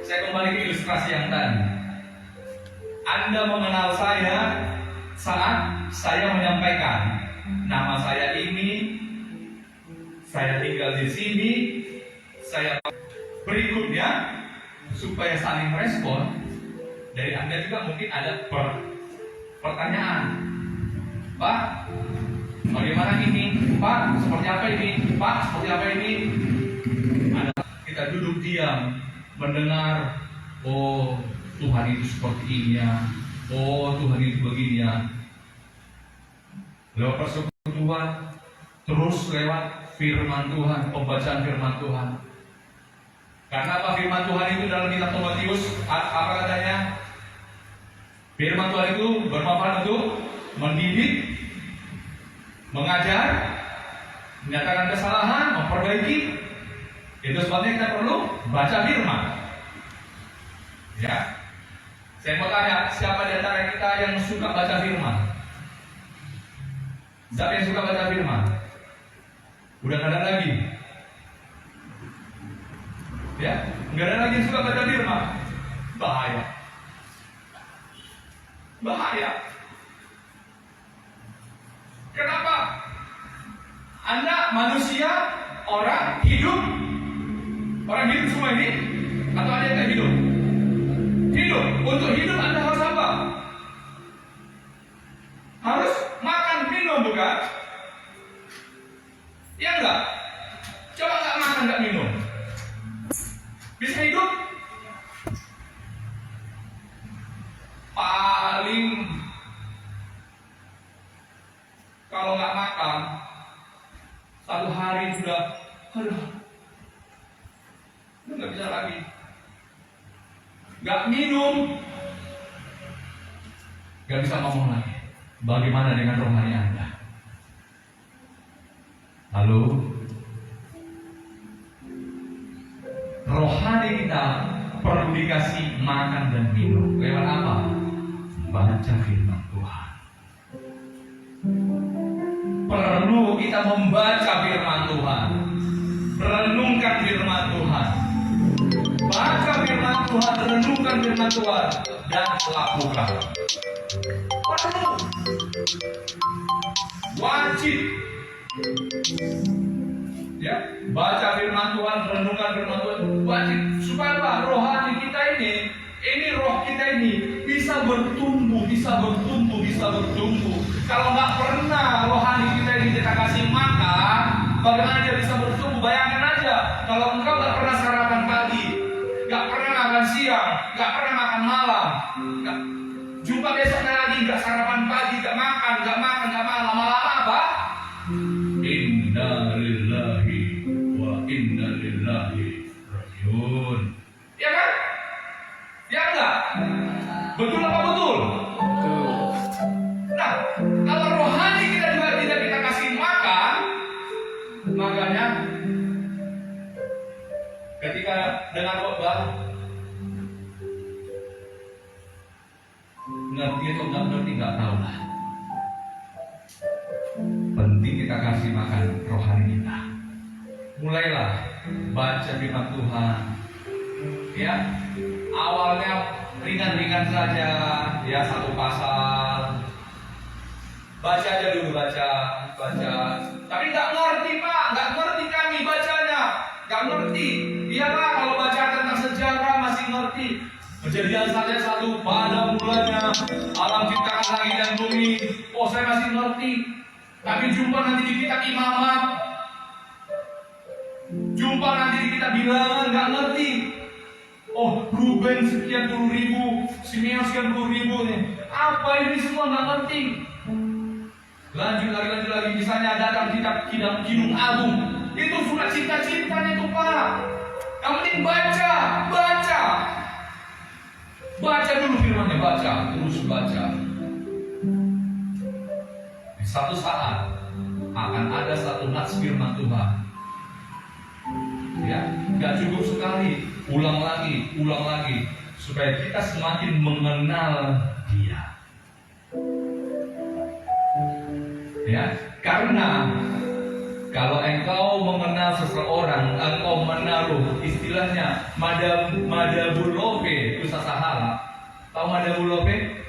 Saya kembali ke ilustrasi yang tadi. Anda mengenal saya saat saya menyampaikan nama saya ini, saya tinggal di sini, saya berikutnya supaya saling respon dari Anda juga mungkin ada pertanyaan. Pak, bagaimana ini? Pak, seperti apa ini? Pak, seperti apa ini? Kita duduk diam mendengar, oh Tuhan itu seperti ini ya, oh Tuhan itu begini ya. Lewat persekutuan, terus lewat firman Tuhan, pembacaan firman Tuhan. Karena apa firman Tuhan itu dalam kitab Timotius, apa katanya? Firman Tuhan itu bermanfaat untuk mendidik, mengajar, menyatakan kesalahan, memperbaiki. Itu sebabnya kita perlu baca firman. Ya, saya mau tanya, siapa di antara kita yang suka baca firman? Siapa yang suka baca firman? Udah nggak ada lagi. Ya, nggak ada lagi yang suka baca firman. Bahaya. Kenapa? Anda manusia, orang hidup semua ini, atau ada yang tak hidup? Hidup. Untuk hidup Anda harus apa? Harus makan, minum, bukan? Ya enggak? Coba nggak makan, nggak minum, bisa hidup? Paling kalau nggak makan satu hari sudah, nggak bisa lagi. Nggak minum, nggak bisa ngomong lagi. Bagaimana dengan rohani Anda? Halo? Rohani kita perlu dikasih makan dan minum. Lewat apa? Baca firman Tuhan. Perlu kita membaca firman Tuhan, renungkan firman Tuhan, baca firman Tuhan, renungkan firman Tuhan, dan lakukan. Perlu, wajib. Ya, baca firman Tuhan, firman Tuhan. Supaya apa? Rohani kita ini roh kita ini bisa bertumbuh. Kalau nggak pernah rohani kita ini kita kasih makan, bagaimana dia bisa bertumbuh? Bayangkan aja, kalau engkau nggak pernah sarapan pagi, nggak pernah makan siang, nggak pernah makan malam, jumpa besoknya lagi nggak sarapan pagi, nggak makan malam, lama-lama apa? Inna lillahi wa inna ilaihi rajiun. Ya kan? Ya enggak? Betul apa betul? Nah, kalau rohani kita juga tidak kita kasih makan, makanya ketika dengar khotbah, ngerti atau nggak ngerti nggak tahu lah. Penting kita kasih makan rohani kita. Mulailah baca firman Tuhan. Ya, awalnya ringan-ringan saja, ya satu pasal. Baca aja dulu, baca. Tapi nggak ngerti Pak, nggak ngerti kami bacanya, nggak ngerti. Iya Pak, kalau baca tentang sejarah masih ngerti. Kejadian saja satu, pada mulanya alam ciptakan langit dan bumi. Oh saya masih ngerti. Tapi jumpa nanti di kitab Imamat, jumpa nanti di kitab Bilangan, nggak ngerti. Oh Ruben sekian 10.000, Simeon sekian 10.000 nih. Apa ini semua nggak ngerti. Lanjut lagi misalnya datang kitab Kidung Agung. Itu surat cinta-cintanya itu Pak. Yang penting baca. Baca dulu firmannya, terus baca. Di satu saat akan ada satu nats firman Tuhan. Ya, nggak cukup sekali, ulang lagi supaya kita semakin mengenal Dia. Ya, karena kalau engkau mengenal seseorang, engkau menaruh istilahnya madabulope itu sasahala. Tahu madabulope?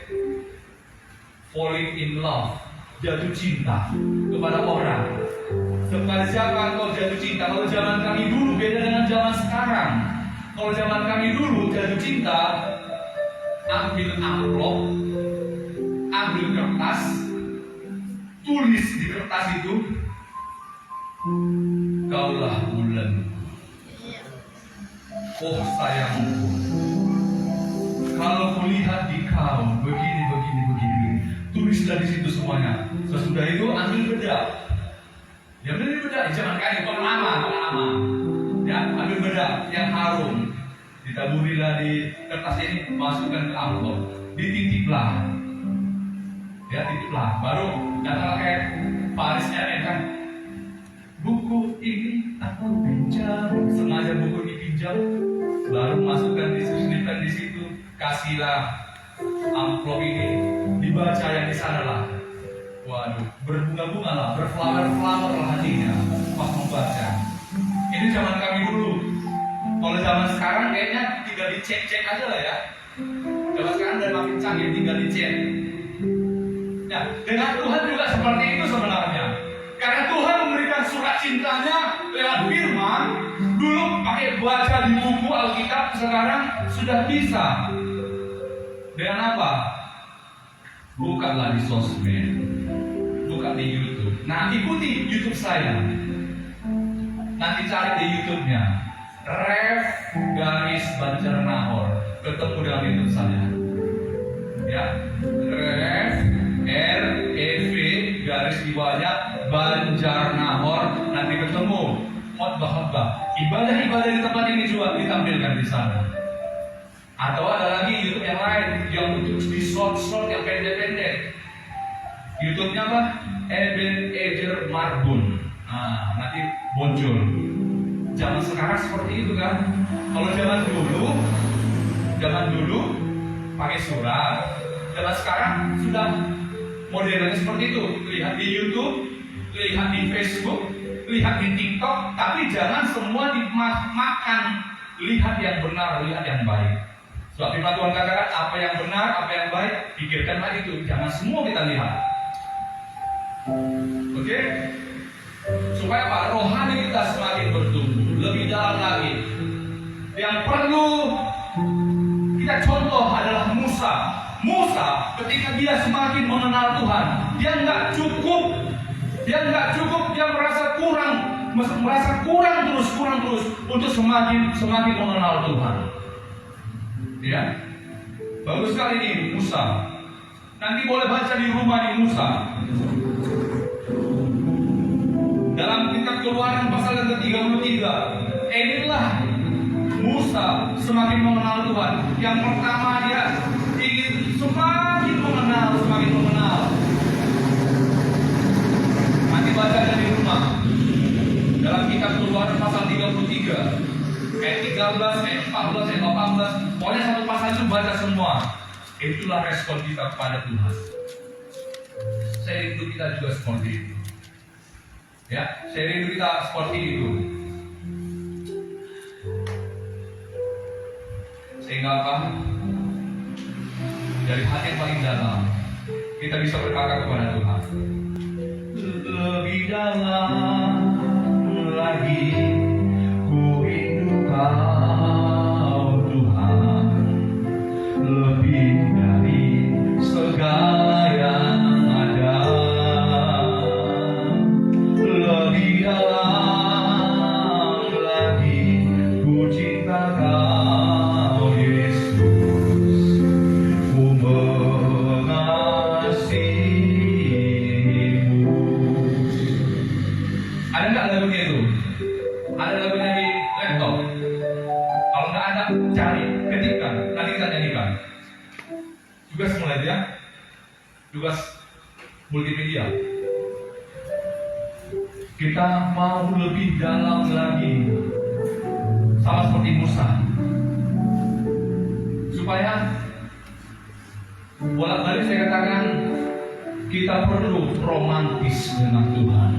Falling in love, jatuh cinta kepada orang. Kepada siapa engkau jatuh cinta? Kalau zaman kami dulu beda dengan zaman sekarang. Kalau zaman kami dulu jatuh cinta, ambil amplop, ambil kertas, tulis di kertas itu, kaulah bulan, oh sayangku, kalau kulihat di kau begini, tulis dari situ semuanya. Sesudah itu ambil bedak. Ya ambil bedak, jangan kayak lama. Ya ambil bedak yang harum, ditaburilah di kertas ini, masukkan ke amplop, dititiplah. Ya titiplah, baru datang kayak Paris kan. Buku ini aku pinjam, sengaja buku dipinjam, baru masukkan selipkan di situ, kasihlah amplop ini, dibaca yang di sana lah. Waduh, berbunga-bunga lah, berflower-flower lah hatinya pas membaca. Ini zaman kami dulu. Kalau zaman sekarang kayaknya tinggal dicek-cek aja lah ya. Zaman sekarang udah makin canggih, tinggal dicek. Nah, dengan Tuhan juga seperti itu sebenarnya. Karena Tuhan memberikan surat cintanya lewat firman. Dulu pakai baca di buku Alkitab, sekarang sudah bisa. Dengan apa? Bukanlah di sosmed, bukan di YouTube. Nah, ikuti YouTube saya. Nanti cari di YouTube-nya Rev garis Banjar Nahor, ketemu dengan YouTube saya. Ya, Rev REV garis di bawahnya Banjar Nahor, nanti ketemu khotbah. Ibadah di tempat ini juga ditampilkan di sana. Atau ada lagi YouTube yang lain yang untuk di short yang pendek. YouTube-nya apa? Ebenezer Marbun. Nah, nanti muncul. Zaman sekarang seperti itu kan. Kalau zaman dulu pakai surat. Zaman sekarang sudah modelnya seperti itu. Lihat di YouTube, lihat di Facebook, lihat di TikTok, tapi jangan semua dimakan. Lihat yang benar, lihat yang baik. Sebab firman Tuhan katakan apa yang benar, apa yang baik, pikirkanlah itu. Jangan semua kita lihat. Oke? Supaya apa? Rohani kita semakin bertumbuh, lebih dalam lagi. Yang perlu kita contoh adalah Musa. Musa ketika dia semakin mengenal Tuhan, dia nggak cukup, dia merasa kurang terus untuk semakin mengenal Tuhan. Ya, bagus sekali nih Musa. Nanti boleh baca di rumah nih Musa. Dalam kitab Keluaran pasal yang ke-33, inilah Musa semakin mengenal Tuhan. Yang pertama dia ingin semakin mengenal. Nanti baca di rumah. Dalam kitab Keluaran pasal 33, ayat 13, ayat 14, ayat 18, pokoknya satu pasal itu baca semua. Itulah respon kita kepada Tuhan. Saya rindu kita juga seperti itu. Ya, saya rindu kita seperti itu. Sehingga apa? Dari hati yang paling dalam kita bisa berkata kepada Tuhan, lebih dalam lagi ku rindu Kau Tuhan, lebih dari segala yang ada, lebih dalam lagi ku cinta Kau Yesus, ku mengasihimu. Ada nggak lagunya itu? Ada lagunya di laptop? Kalau nggak ada, cari, ketikkan, nanti kita nyanyikan. Tugas mulai ya, tugas multimedia. Kita mau lebih dalam lagi, sama seperti Musa, supaya bolak-balik saya katakan kita perlu romantis dengan Tuhan.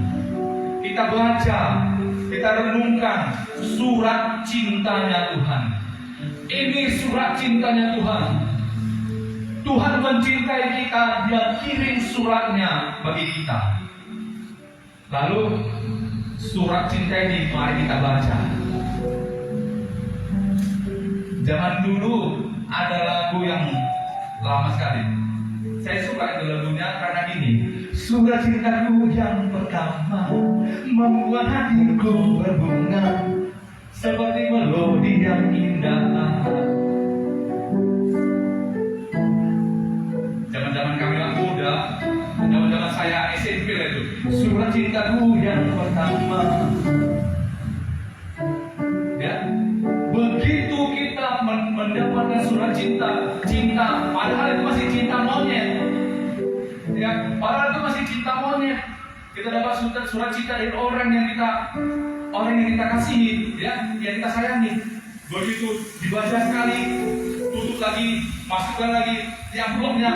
Kita baca, kita renungkan surat cintanya Tuhan. Ini surat cintanya Tuhan. Tuhan mencintai kita, Dia kirim suratnya bagi kita. Lalu surat cinta ini mari kita baca. Zaman dulu ada lagu yang lama sekali. Saya suka itu lagunya karena gini. Surat cintaku yang pertama membuat hatiku berbunga seperti melodi yang indah. Zaman-zaman kami anak muda, zaman-zaman saya SMP itu. Surat cintaku yang pertama. Ya, begitu kita mendapatkan surat cinta, padahal itu masih cinta monyet. Ya, padahal itu masih cinta monyet. Kita dapat surat cinta dari orang yang kita kasihi, ya, yang kita sayangi. Begitu dibaca sekali, tutup lagi, masukkan lagi di amplopnya,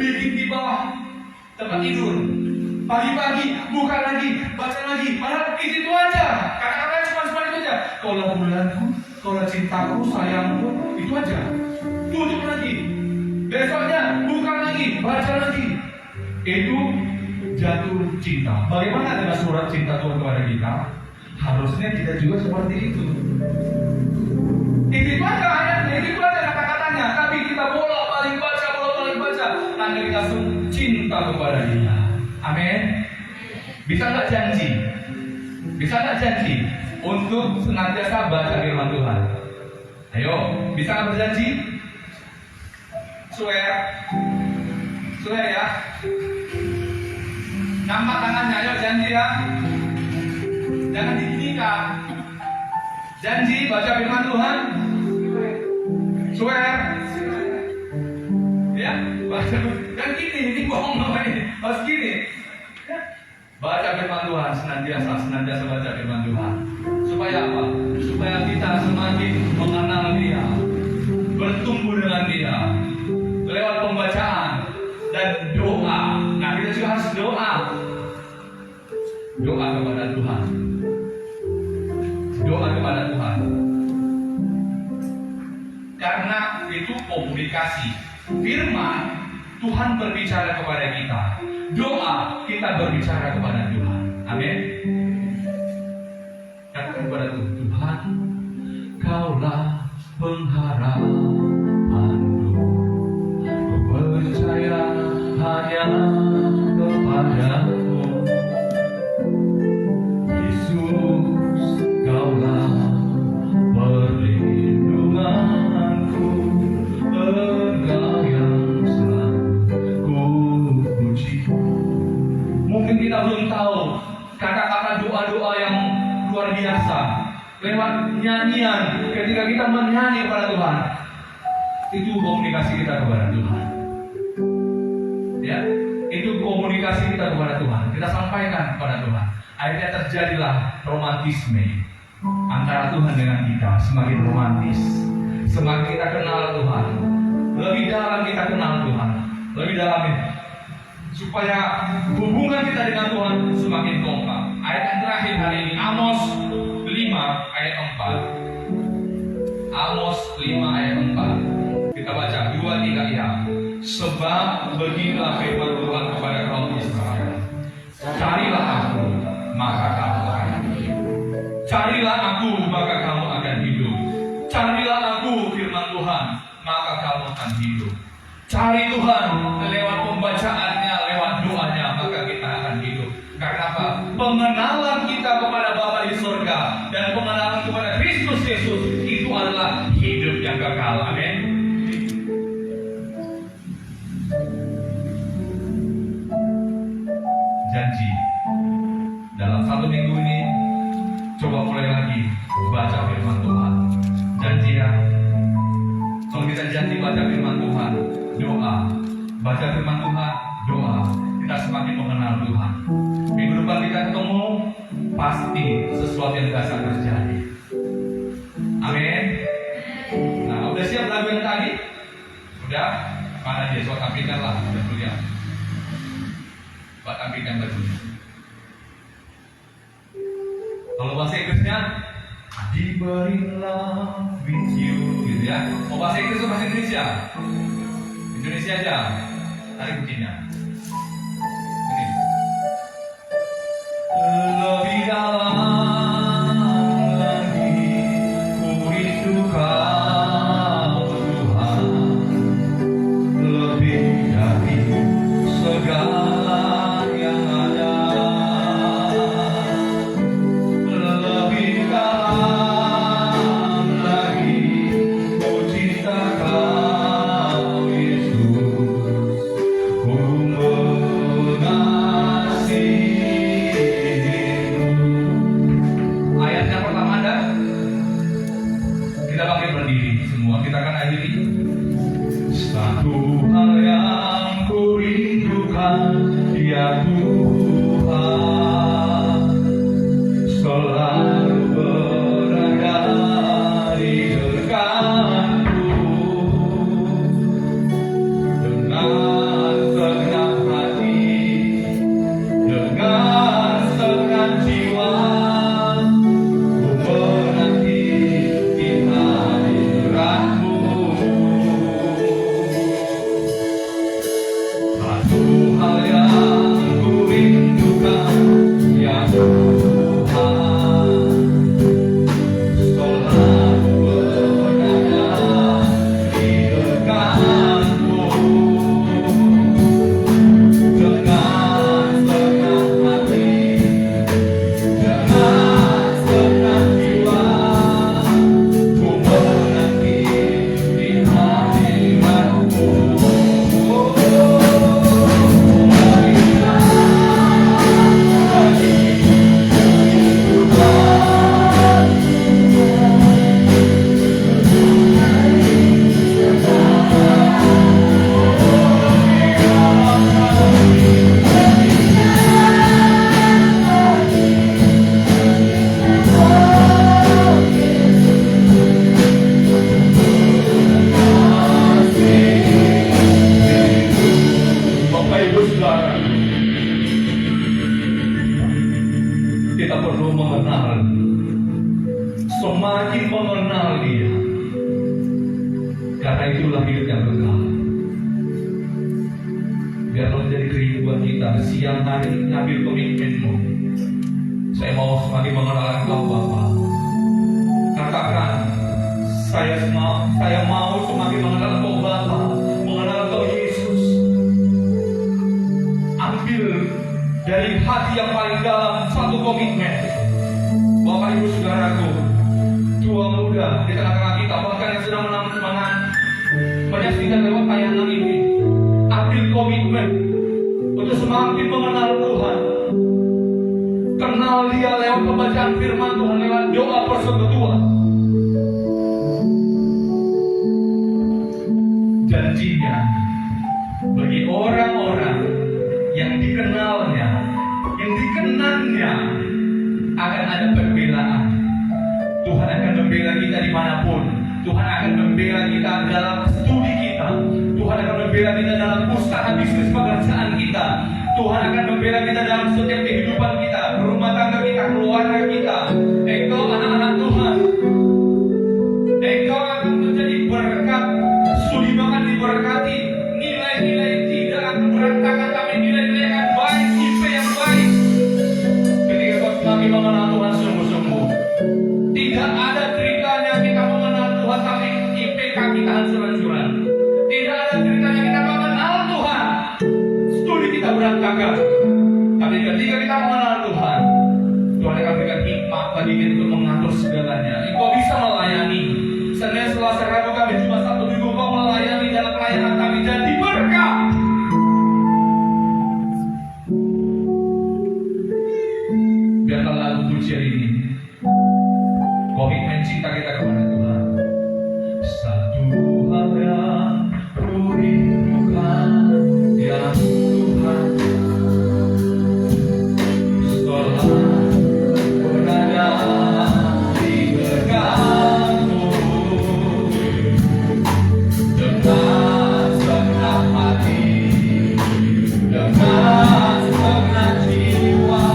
bikin di bawah tempat tidur. Pagi-pagi buka lagi, baca lagi. Padahal itu aja. Kata-katanya cuma itu aja. Kalau bulanku, kalau cintaku, sayangku, itu aja. Tutup lagi. Besoknya buka lagi, baca lagi. Itu jatuh cinta. Bagaimana dengan surat cinta Tuhan kepada kita? Harusnya kita juga seperti itu. Itu aja ayatnya, itu aja kata-katanya. Tapi kita bolak-balik baca, tanda kita cinta kepada Dia. Amin. Bisa nggak janji untuk senantiasa baca firman Tuhan? Ayo, bisa nggak berjanji? Swear ya. Nampak tangannya, ayo janji ya. Jangan diginikan. Janji baca firman Tuhan. Swear. Ya, baca. Dan ini bohong namanya. Harus gini. Baca firman Tuhan, senantiasa baca firman Tuhan. Supaya apa? Supaya kita semakin mengenal Dia, bertumbuh dengan Dia lewat pembacaan dan doa. Nah, kita juga harus doa kepada Tuhan. Doa kepada Tuhan. Karena itu komunikasi. Firman Tuhan berbicara kepada kita. Doa kita berbicara kepada Tuhan. Amin. Katakan kepada Tuhan, Kaulah lewat nyanyian. Ketika kita menyanyi kepada Tuhan, itu komunikasi kita kepada Tuhan. Ya, itu komunikasi kita kepada Tuhan. Kita sampaikan kepada Tuhan. Akhirnya terjadilah romantisme antara Tuhan dengan kita. Semakin romantis, semakin kita kenal Tuhan, lebih dalam kita kenal Tuhan, lebih dalam ini, supaya hubungan kita dengan Tuhan semakin kompak. Ayat yang terakhir hari ini, Amos 5 ayat 4. Amos 5 ayat 4. Kita baca 2-3 ya. Sebab beginilah firman Tuhan kepada kaum Israel. Carilah aku, maka kamu akan hidup. Carilah aku, maka kamu akan hidup. Carilah aku, firman Tuhan, maka kamu akan hidup. Cari Tuhan lewat pembacaannya, lewat doanya, maka kita akan hidup. Karena apa? Pengenalan kita kepada Bapa di surga dan pengenalan kepada Kristus Yesus itu adalah hidup yang kekal. Amin. Janji dalam 1 minggu ini coba mulai lagi baca firman Tuhan. Janji ya. Kalau kita janji baca firman Tuhan, doa, baca firman Tuhan, doa, kita semakin mengenal Tuhan. Minggu depan kita ketemu, pasti sesuatu yang biasa terjadi. Amin. Nah, udah siap lagu yang tadi? Udah? Mana dia? Soal tampilkan lah, udah kuliah. Buat tampilkan lagunya. Kalau bahasa Inggrisnya, diberilah with you, gitu ya. Mau bahasa Inggris atau bahasa Indonesia? Indonesia aja. Tarik kuncinya. Ini. Lebih dalam lagi ku rindu Kau Tuhan, lebih dari segala yang ada. Lebih dalam lagi ku cinta Kau Yesus, ku mengasihimu. Ayat yang pertama ada. Kita pakai berdiri semua. Kita akan akhiri. Satu hal yang ku rindukan, ya Tuhan, selalu berada di dekatku. Dengan segenap hati, dengan segenap jiwa, ku menanti di hadirat-Mu. Satu hal yang ku rindukan, ya Tuhan, selalu berada di dekatku. Dengan segenap hati, dengan segenap jiwa, ku menanti di hadirat-Mu. Bapak Ibu Saudara, kita perlu mengenal, semakin mengenal Dia, karena itulah hidup yang kekal. Biarlah menjadi kerinduan kita siang hari ngambil komitmenmu. Saya mau semakin mengenal Engkau Bapa. Katakan, saya mau semakin mengenal Engkau Bapa, mengenal Engkau Yesus. Ambil dari hati yang paling dalam satu komitmen. Bapak Ibu Saudaraku, tua muda di tengah-tengah kita, bahkan yang sedang menyaksikan lewat tayangan ini, ambil komitmen untuk semakin mengenal Tuhan. Kenal mengenal Dia lewat pembacaan firman Tuhan, lewat doa persekutuan. Janjinya bagi orang-orang yang dikenalnya, yang dikenannya, akan ada pembelaan. Tuhan akan membela kita dimanapun. Tuhan akan membela kita dalam studi kita. Tuhan akan membela kita dalam usaha bisnis pekerjaan kita. Tuhan akan membela kita dalam setiap kehidupan kita, rumah tangga kita, keluarga kita. Engkau anak-anak Tuhan, engkau akan menjadi berkat. Studi akan diberkati. Nilai-nilai tidak akan berantakan, tapi nilai-nilai akan baik, IP yang baik. Ketika kau semakin mengenal Tuhan sungguh-sungguh, tidak ada ceritanya kita mengenal Tuhan tapi IPK kita hancur-hancuran. Tidak ada ceritanya kita mengenal Tuhan, studi kita berantakan. Tapi ketika kita mengenal Tuhan, Tuhan akan berikan hikmat bagi kita untuk mengatur segalanya. Engkau bisa melayani. Senin, Selasa, Rabu, Kamis, Jumat, Sabtu, Minggu, kau melayani dalam pelayanan kami jadi berkat. Biarlah lagu pujian ini komitmen cinta kita kepada Tuhan. Satu hal yang ku rindukan, ya Tuhan, setelah berada di dekatmu, dengan senang hati, dengan senang jiwa,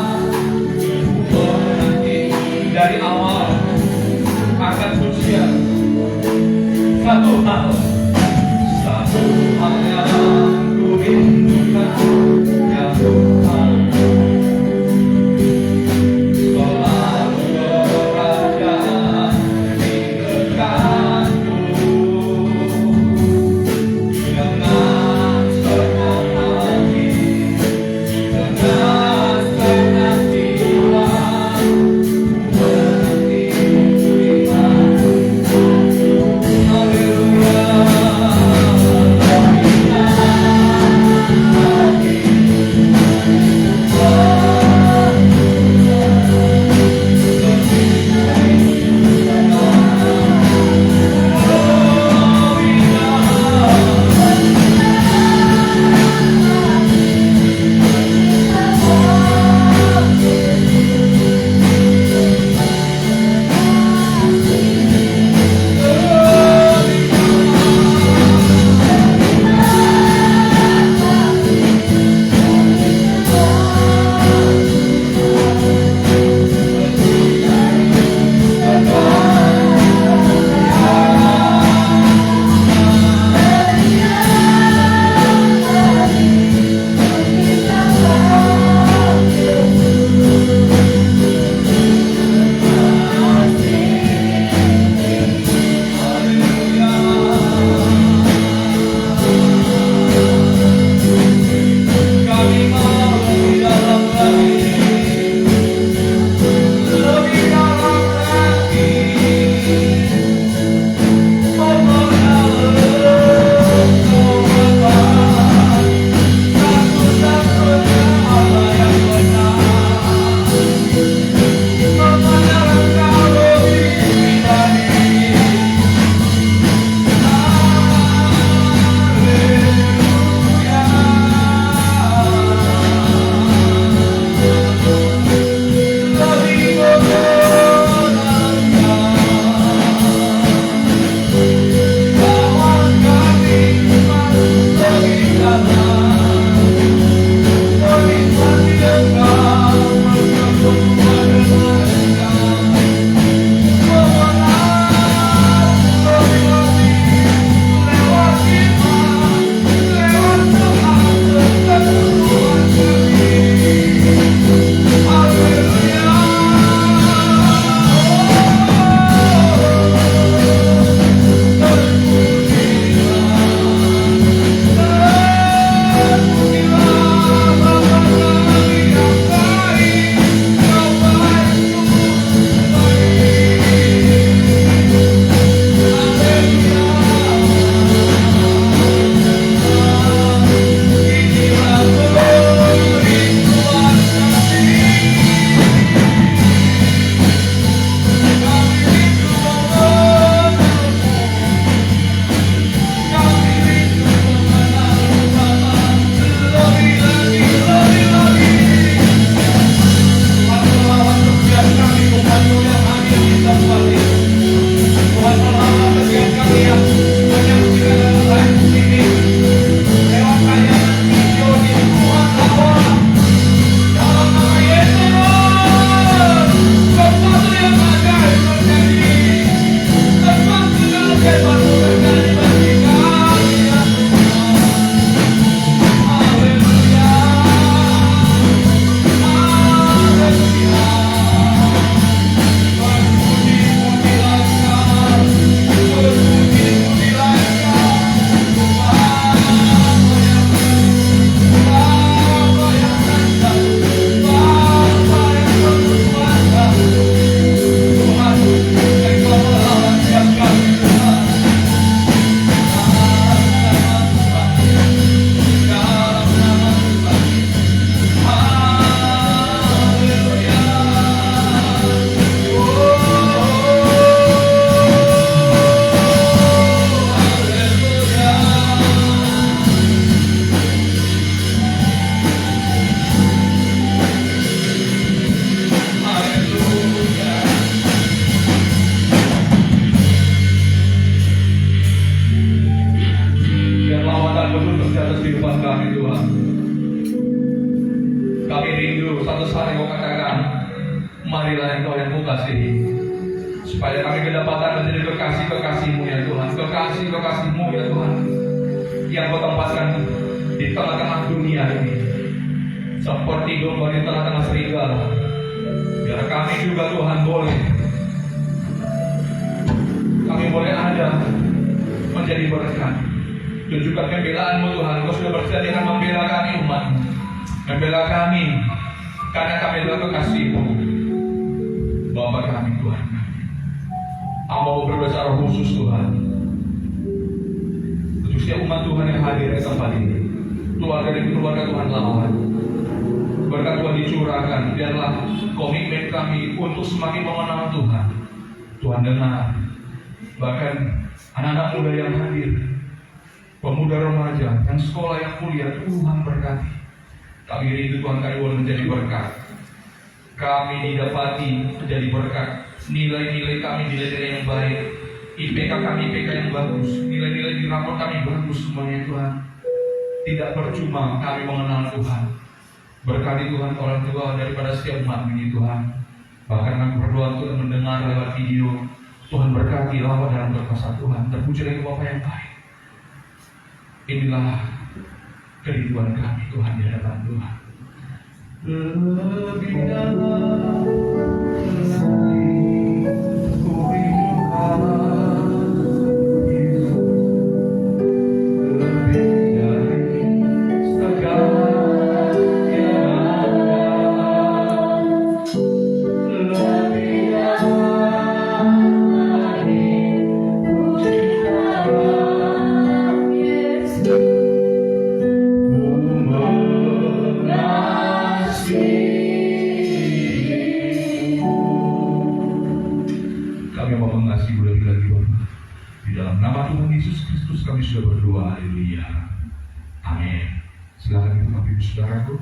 menanti dari awal akan pujian. Satu hal yang ku rindukan, ya Tuhan, selalu berada di dekatmu, dengan senang hati, dengan senang jiwa, menanti firman. Haleluya. supaya kami kedapatan menjadi kekasih-kekasih-Mu ya Tuhan, kekasih-kekasih-Mu ya Tuhan, yang Kau tempatkan di tengah-tengah dunia ini, seperti domba di tengah-tengah serigala. Biar kami juga Tuhan kami boleh ada menjadi berkat. Tunjukkan pembelaan-Mu Tuhan. Kau sudah bersedia membela kami umat-Mu, membela kami karena kami adalah kekasih-Mu. Bapa kami Tuhan, hamba mau berdoa secara khusus Tuhan untuk setiap umat Tuhan yang hadir di tempat ini, keluarga demi keluarga Tuhan lawan. Berkat Tuhan dicurahkan, biarlah komitmen kami untuk semakin mengenal Tuhan. Tuhan dengar, bahkan anak-anak muda yang hadir, pemuda remaja, yang sekolah, yang kuliah, Tuhan berkati. Kami rindu Tuhan, kami boleh menjadi berkat. Kami didapati menjadi berkat. Nilai-nilai kami nilai-nilai yang baik, IPK kami IPK yang bagus, nilai-nilai di rapor kami bagus semuanya Tuhan. Tidak percuma kami mengenal Tuhan. Berkati Tuhan orang tua daripada setiap umat ini Tuhan. Bahkan kami berdoa Tuhan mendengar lewat video. Tuhan berkati lawat dalam berkuasa Tuhan. Terpuji lagi Bapa yang baik. Inilah kerinduan kami Tuhan di hadapan Tuhan. Lebih dalam lagi ku rindukan Yesus, lebih dari segala yang ada, lebih dalam lagi ku cintakan Yesus. Kami mau mengasihi lebih-lagi Bapak. Di dalam nama Tuhan Yesus Kristus kami sudah berdoa. Haleluya. Amin. Silakan Bapak Ibu Saudaraku.